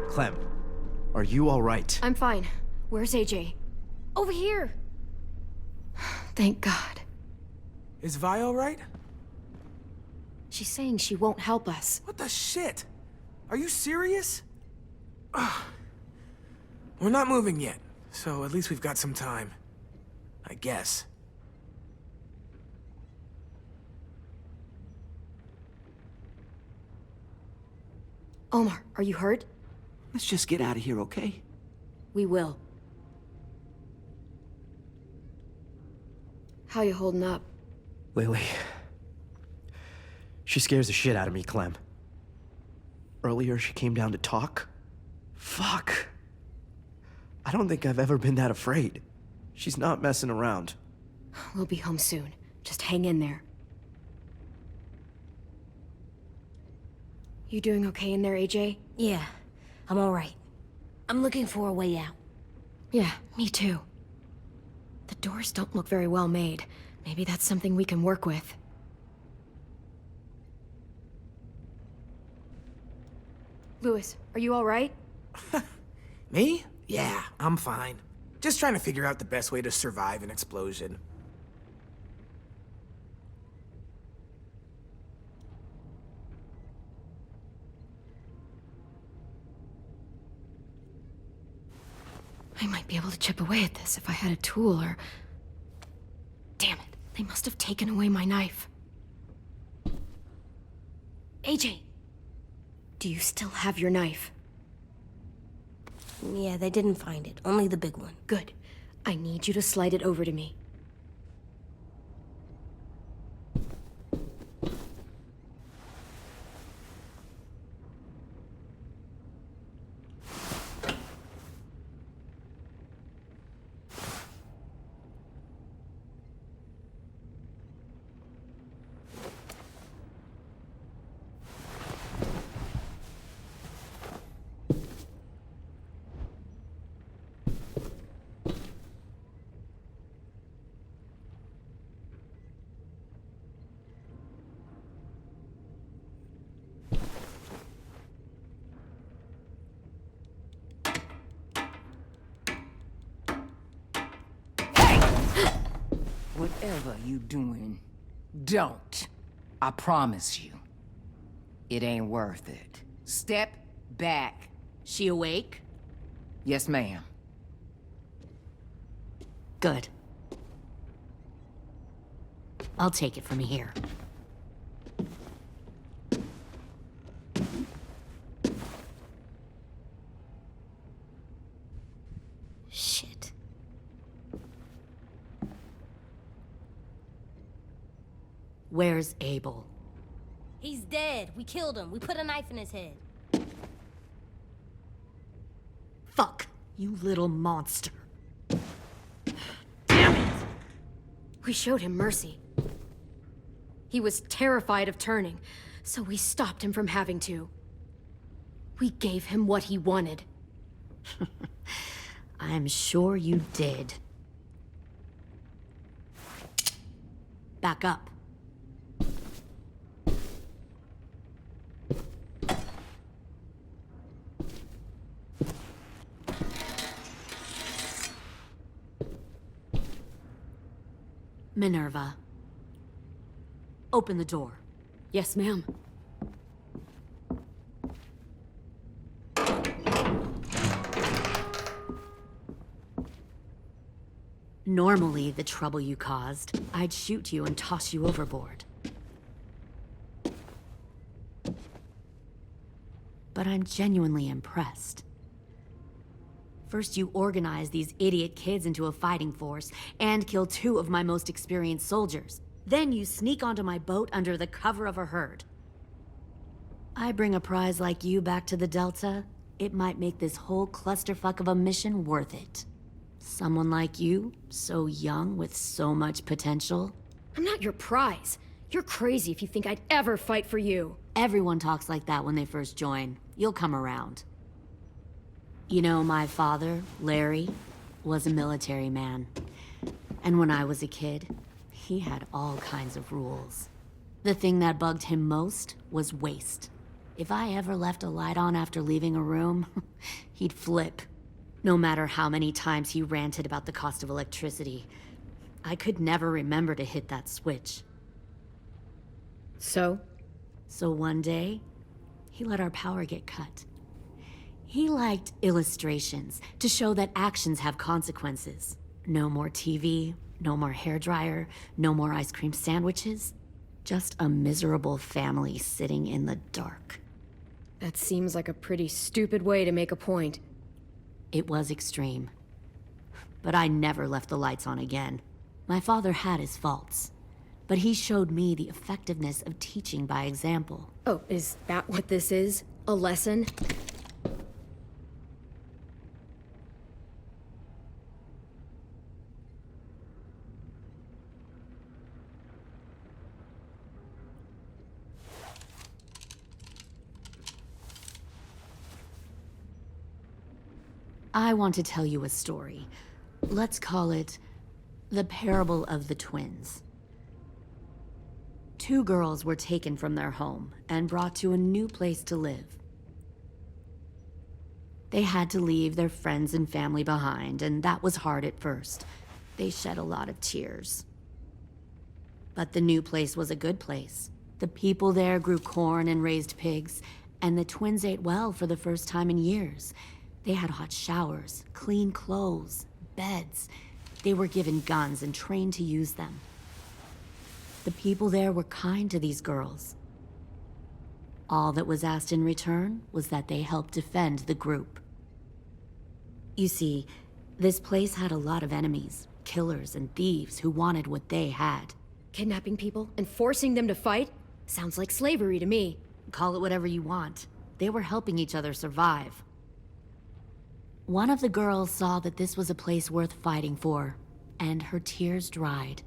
Speaker 9: Clem, are you all right?
Speaker 2: I'm fine. Where's AJ? Over here! Thank God.
Speaker 4: Is Vi all right?
Speaker 2: She's saying she won't help us.
Speaker 4: What the shit? Are you serious? Ugh. We're not moving yet, so at least we've got some time. I guess.
Speaker 2: Omar, are you hurt?
Speaker 14: Let's just get out of here, okay?
Speaker 2: We will. How you holding up?
Speaker 9: Lily,
Speaker 15: She scares the shit out of me, Clem. Earlier, she came down to talk. Fuck. I don't think I've ever been that afraid. She's not messing around.
Speaker 2: We'll be home soon. Just hang in there. You doing okay in there, AJ?
Speaker 6: Yeah, I'm alright. I'm looking for a way out.
Speaker 2: Yeah, me too. The doors don't look very well made. Maybe that's something we can work with. Louis, are you alright?
Speaker 4: Me? Yeah, I'm fine. Just trying to figure out the best way to survive an explosion.
Speaker 2: I might be able to chip away at this if I had a tool or... Damn it, they must have taken away my knife. AJ! Do you still have your knife?
Speaker 6: Yeah, they didn't find it. Only the big one.
Speaker 2: Good. I need you to slide it over to me.
Speaker 16: Whatever you doing, don't. I promise you. It ain't worth it. Step back.
Speaker 3: She awake?
Speaker 16: Yes, ma'am.
Speaker 3: Good. I'll take it from here.
Speaker 6: Shit.
Speaker 3: Where's Abel?
Speaker 6: He's dead. We killed him. We put a knife in his head.
Speaker 3: Fuck, you little monster.
Speaker 2: We showed him mercy. He was terrified of turning, so we stopped him from having to. We gave him what he wanted.
Speaker 3: I'm sure you did. Back up. Minerva. Open the door.
Speaker 2: Yes, ma'am.
Speaker 3: Normally, the trouble you caused, I'd shoot you and toss you overboard. But I'm genuinely impressed. First, you organize these idiot kids into a fighting force and kill 2 of my most experienced soldiers. Then you sneak onto my boat under the cover of a herd. I bring a prize like you back to the Delta, it might make this whole clusterfuck of a mission worth it. Someone like you, so young with so much potential.
Speaker 2: I'm not your prize. You're crazy if you think I'd ever fight for you.
Speaker 3: Everyone talks like that when they first join. You'll come around. You know, my father, Larry, was a military man. And when I was a kid, he had all kinds of rules. The thing that bugged him most was waste. If I ever left a light on after leaving a room, he'd flip. No matter how many times he ranted about the cost of electricity, I could never remember to hit that switch.
Speaker 2: So?
Speaker 3: So one day, he let our power get cut. He liked illustrations to show that actions have consequences. No more TV, no more hairdryer, no more ice cream sandwiches. Just a miserable family sitting in the dark.
Speaker 2: That seems like a pretty stupid way to make a point.
Speaker 3: It was extreme. But I never left the lights on again. My father had his faults.
Speaker 17: but he showed me the effectiveness of teaching by example.
Speaker 2: Oh, is that what this is? A lesson?
Speaker 17: I want to tell you a story. Let's call it the parable of the twins. 2 girls were taken from their home and brought to a new place to live. They had to leave their friends and family behind, and that was hard at first. They shed a lot of tears. But the new place was a good place. The people there grew corn and raised pigs, and the twins ate well for the first time in years. They had hot showers, clean clothes, beds. They were given guns and trained to use them. The people there were kind to these girls. All that was asked in return was that they help defend the group. You see, this place had a lot of enemies, killers and thieves who wanted what they had.
Speaker 2: Kidnapping people and forcing them to fight? Sounds like slavery to me.
Speaker 17: Call it whatever you want. They were helping each other survive. One of the girls saw that this was a place worth fighting for, and her tears dried.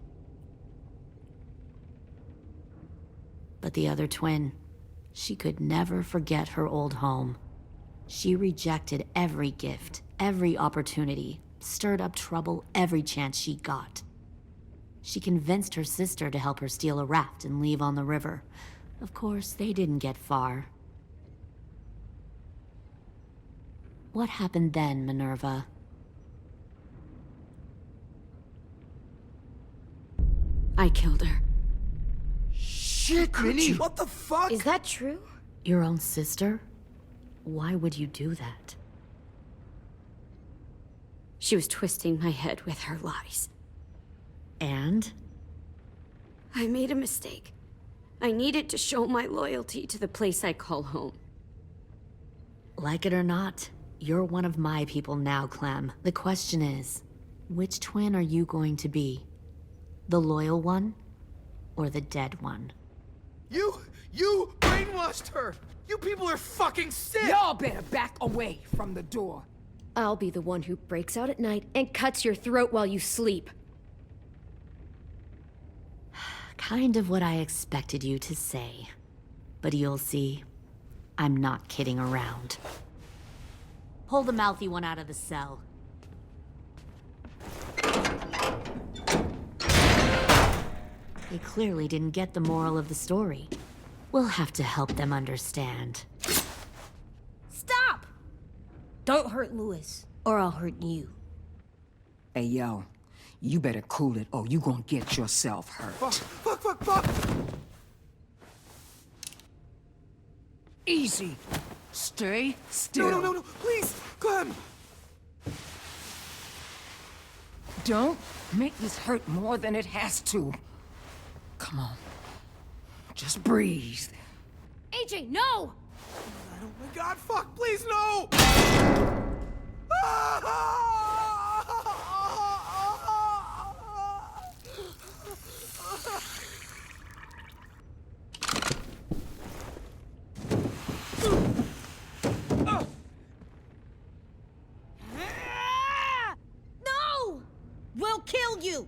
Speaker 17: But the other twin, she could never forget her old home. She rejected every gift, every opportunity, stirred up trouble every chance she got. She convinced her sister to help her steal a raft and leave on the river. Of course, they didn't get far. What happened then, Minerva?
Speaker 2: I killed her.
Speaker 4: Shit, Minnie! What the fuck?
Speaker 2: Is that true?
Speaker 17: Your own sister? Why would you do that?
Speaker 2: She was twisting my head with her lies.
Speaker 17: And?
Speaker 2: I made a mistake. I needed to show my loyalty to the place I call home.
Speaker 17: Like it or not, you're one of my people now, Clem. The question is, which twin are you going to be? The loyal one, or the dead one?
Speaker 4: You brainwashed her! You people are fucking sick!
Speaker 16: Y'all better back away from the door.
Speaker 2: I'll be the one who breaks out at night and cuts your throat while you sleep.
Speaker 17: Kind of what I expected you to say. But you'll see, I'm not kidding around. Pull the mouthy one out of the cell. They clearly didn't get the moral of the story. We'll have to help them understand.
Speaker 6: Stop! Don't hurt Louis, or I'll hurt you.
Speaker 16: Hey, yo. You better cool it, or you gonna get yourself hurt.
Speaker 4: Fuck!
Speaker 16: Easy. Stay still.
Speaker 4: No, please, Clem!
Speaker 16: Don't make this hurt more than it has to. Come on. Just breathe.
Speaker 6: AJ, no!
Speaker 4: Oh my god, fuck, please, no!
Speaker 6: No! We'll kill you!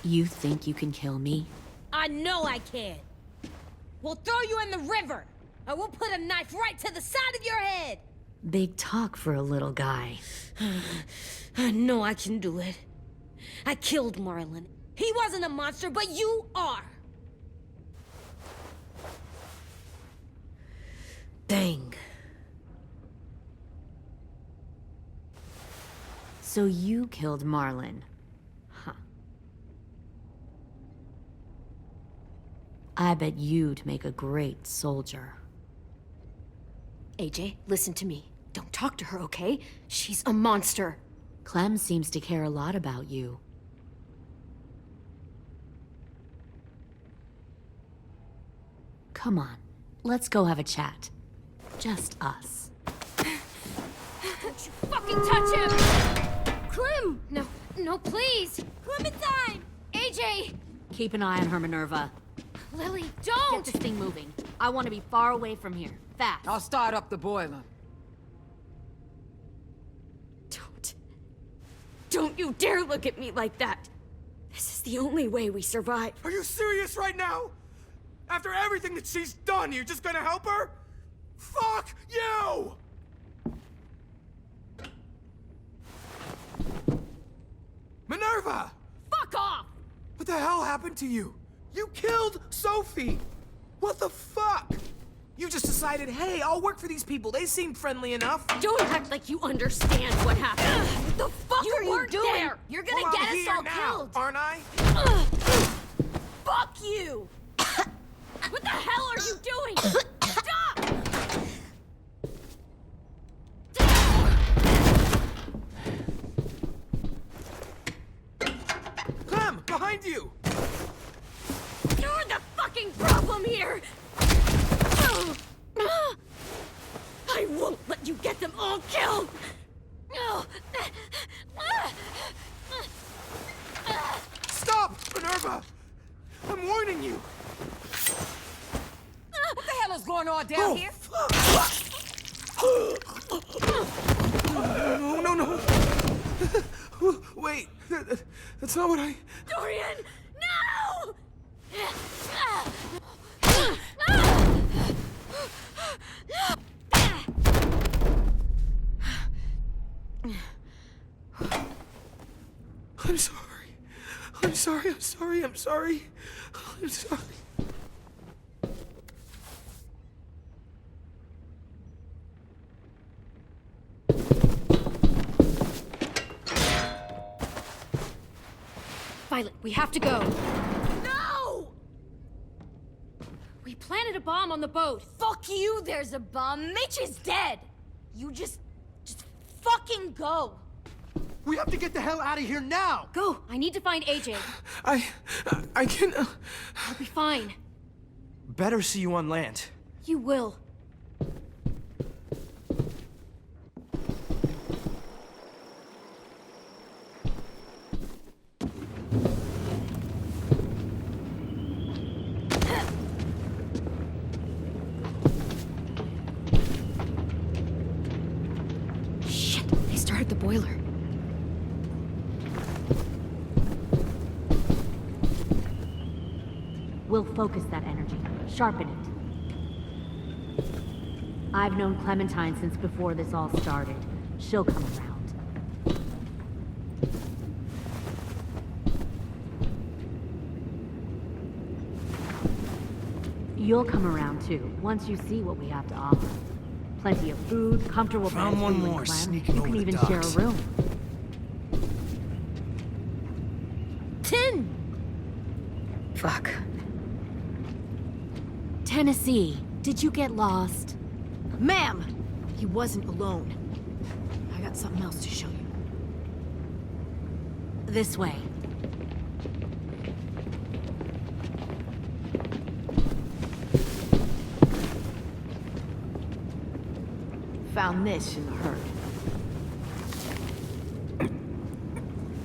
Speaker 17: You think you can kill me?
Speaker 6: I know I can. We'll throw you in the river, and we'll put a knife right to the side of your head.
Speaker 17: Big talk for a little guy.
Speaker 6: I know I can do it. I killed Marlon. He wasn't a monster, but you are. Dang.
Speaker 17: So you killed Marlon. Huh. I bet you'd make a great soldier.
Speaker 2: AJ, listen to me. Don't talk to her, okay? She's a monster.
Speaker 17: Clem seems to care a lot about you. Come on, let's go have a chat. Just us.
Speaker 6: Don't you fucking touch him!
Speaker 2: Clem! No,
Speaker 7: No, please! Clementine! AJ!
Speaker 17: Keep an eye on her, Minerva.
Speaker 7: Lily, don't!
Speaker 17: Get this thing moving. I want to be far away from here. Fast.
Speaker 16: I'll start up the boiler.
Speaker 2: Don't you dare look at me like that! This is the only way we survive.
Speaker 4: Are you serious right now? After everything that she's done, you're just gonna help her? Fuck you! Minerva!
Speaker 3: Fuck off!
Speaker 4: What the hell happened to you? You killed Sophie! What the fuck? You just decided, hey, I'll work for these people. They seem friendly enough.
Speaker 2: Don't act like you understand what happened. What the fuck
Speaker 3: You
Speaker 2: are you
Speaker 3: weren't
Speaker 2: doing?
Speaker 3: there.
Speaker 2: You're gonna
Speaker 4: Well,
Speaker 2: get
Speaker 4: I'm
Speaker 2: us
Speaker 4: here
Speaker 2: all
Speaker 4: now,
Speaker 2: killed.
Speaker 4: aren't I?
Speaker 3: Fuck you! What the hell are you doing? Stop!
Speaker 4: Clem, behind you!
Speaker 2: You're the fucking problem here! I won't let you get them all killed!
Speaker 4: Stop, Minerva! I'm warning you!
Speaker 16: What the hell is going on down here?
Speaker 4: No. Wait, that's not what I...
Speaker 3: Dorian, no!
Speaker 4: I'm sorry.
Speaker 2: Violet, we have to go.
Speaker 3: No!
Speaker 2: We planted a bomb on the boat.
Speaker 3: Fuck you, there's a bomb. Mitch is dead. You just fucking go.
Speaker 15: We have to get the hell out of here now!
Speaker 2: Go! I need to find AJ.
Speaker 4: I can...
Speaker 2: I'll be fine.
Speaker 15: Better see you on land.
Speaker 2: You will. Shit, they started the boiler.
Speaker 17: We'll focus that energy. Sharpen it. I've known Clementine since before this all started. She'll come around. You'll come around too, once you see what we have to offer. Plenty of food, comfortable beds
Speaker 14: Found
Speaker 17: for
Speaker 14: one
Speaker 17: you and
Speaker 14: more
Speaker 17: Clem.
Speaker 14: sneaking
Speaker 17: You
Speaker 14: over
Speaker 17: can
Speaker 14: the
Speaker 17: even share a
Speaker 14: docks.
Speaker 17: room.
Speaker 2: Tin! Fuck.
Speaker 17: Tennessee, did you get lost?
Speaker 2: Ma'am! He wasn't alone. I got something else to show you.
Speaker 17: This way.
Speaker 2: Found this in the herd.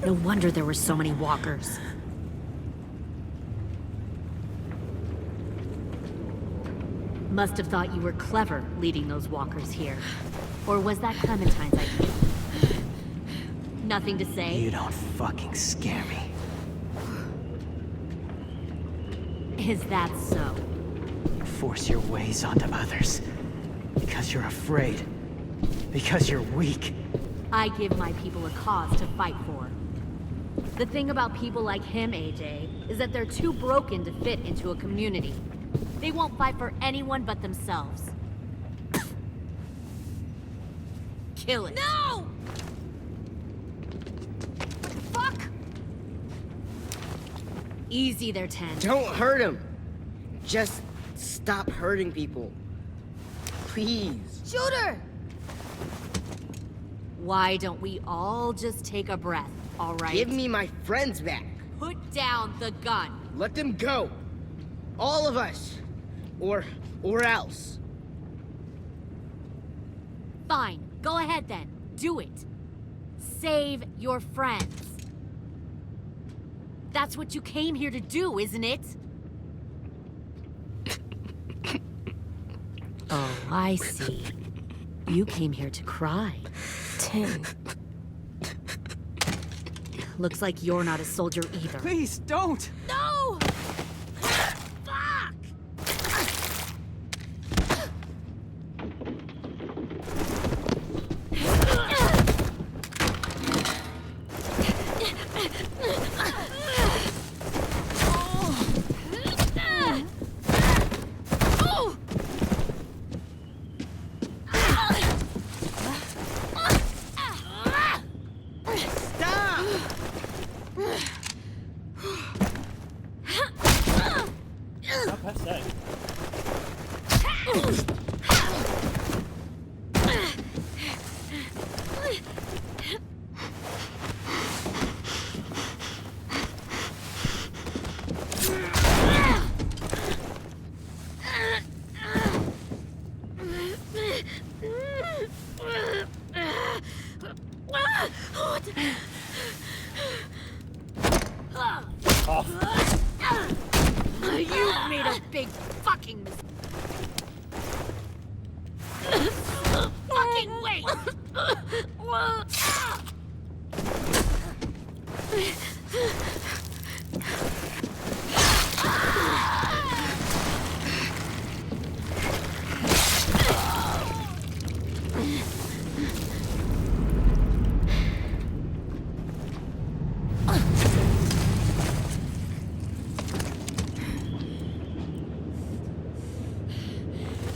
Speaker 17: No wonder there were so many walkers. Must have thought you were clever leading those walkers here. Or was that Clementine's idea? Nothing to say?
Speaker 9: You don't fucking scare me.
Speaker 17: Is that so?
Speaker 9: You force your ways onto others. Because you're afraid. Because you're weak.
Speaker 17: I give my people a cause to fight for. The thing about people like him, AJ, is that they're too broken to fit into a community. They won't fight for anyone but themselves. Kill it.
Speaker 3: No! Fuck!
Speaker 17: Easy there, Ten.
Speaker 11: Don't hurt him. Just stop hurting people. Please.
Speaker 3: Shoot her!
Speaker 17: Why don't we all just take a breath, all right?
Speaker 11: Give me my friends back.
Speaker 17: Put down the gun.
Speaker 11: Let them go. All of us. Or else.
Speaker 17: Fine, go ahead then. Do it. Save your friends. That's what you came here to do, isn't it? Oh, I see. You came here to cry.
Speaker 6: Tim.
Speaker 17: Looks like you're not a soldier either.
Speaker 9: Please, don't!
Speaker 17: No!
Speaker 1: Not past that.
Speaker 17: You made a big fucking mistake. Fucking wait!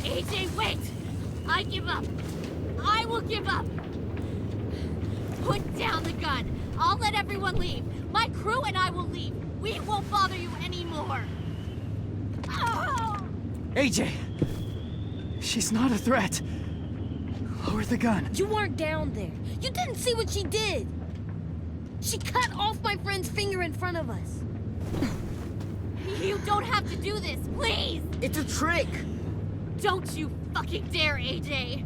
Speaker 17: AJ, wait! I give up. I will give up. Put down the gun. I'll let everyone leave. My crew and I will leave. We won't bother you anymore.
Speaker 9: AJ! She's not a threat. Lower the gun.
Speaker 6: You weren't down there. You didn't see what she did. She cut off my friend's finger in front of us.
Speaker 17: You don't have to do this, please!
Speaker 11: It's a trick!
Speaker 17: Don't you fucking dare, AJ!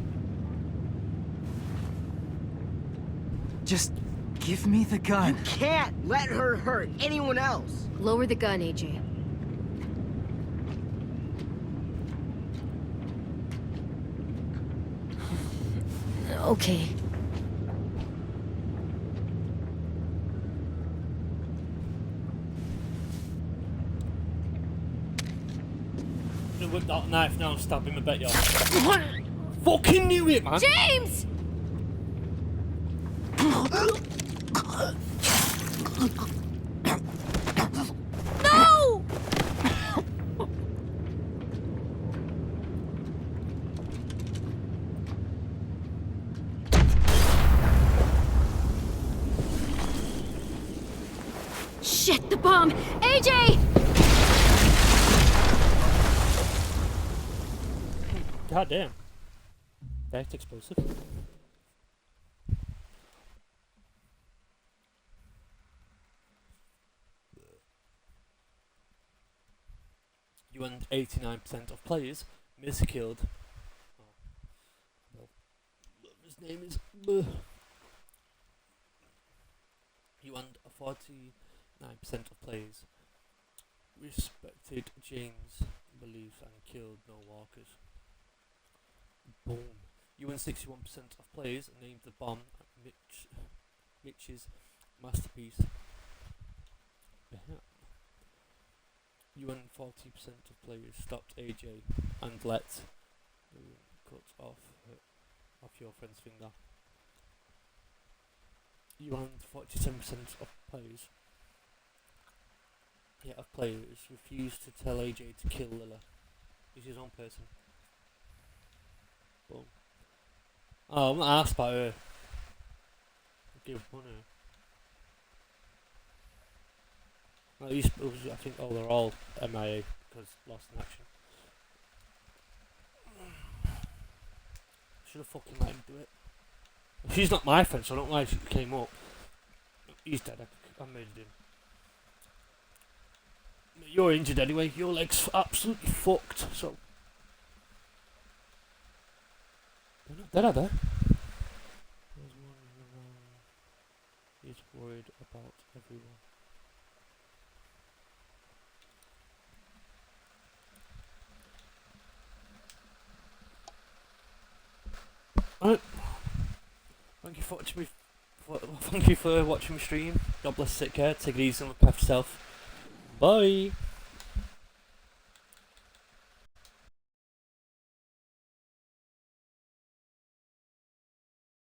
Speaker 9: Just give me the gun.
Speaker 11: You can't let her hurt anyone else!
Speaker 2: Lower the gun, AJ.
Speaker 6: Okay.
Speaker 1: With that knife now, stab him, I bet you. Fucking knew it, man!
Speaker 17: James! No! Shit, the bomb! AJ!
Speaker 1: God damn. That's explosive. You and 89% of players miskilled. Oh, well, his name is. You and 49% of players respected James' beliefs and killed no walkers. Boom. You and 61% of players named the bomb Mitch's masterpiece. You and 40% of players stopped AJ and let cut off your friend's finger. You and 47% of players refused to tell AJ to kill Lila. He's his own person. Boom. Oh, I'm not asked about her. Give money. At least I think they're all MIA because lost in action. Should have fucking let him do it. She's not my friend, so I don't know why she came up. He's dead. I murdered him. You're injured anyway. Your leg's absolutely fucked. So they're not dead, are they? There's one around. He's worried about everyone. for watching me. Thank you for watching my stream. God bless, take care, take it easy, and look after yourself. Bye.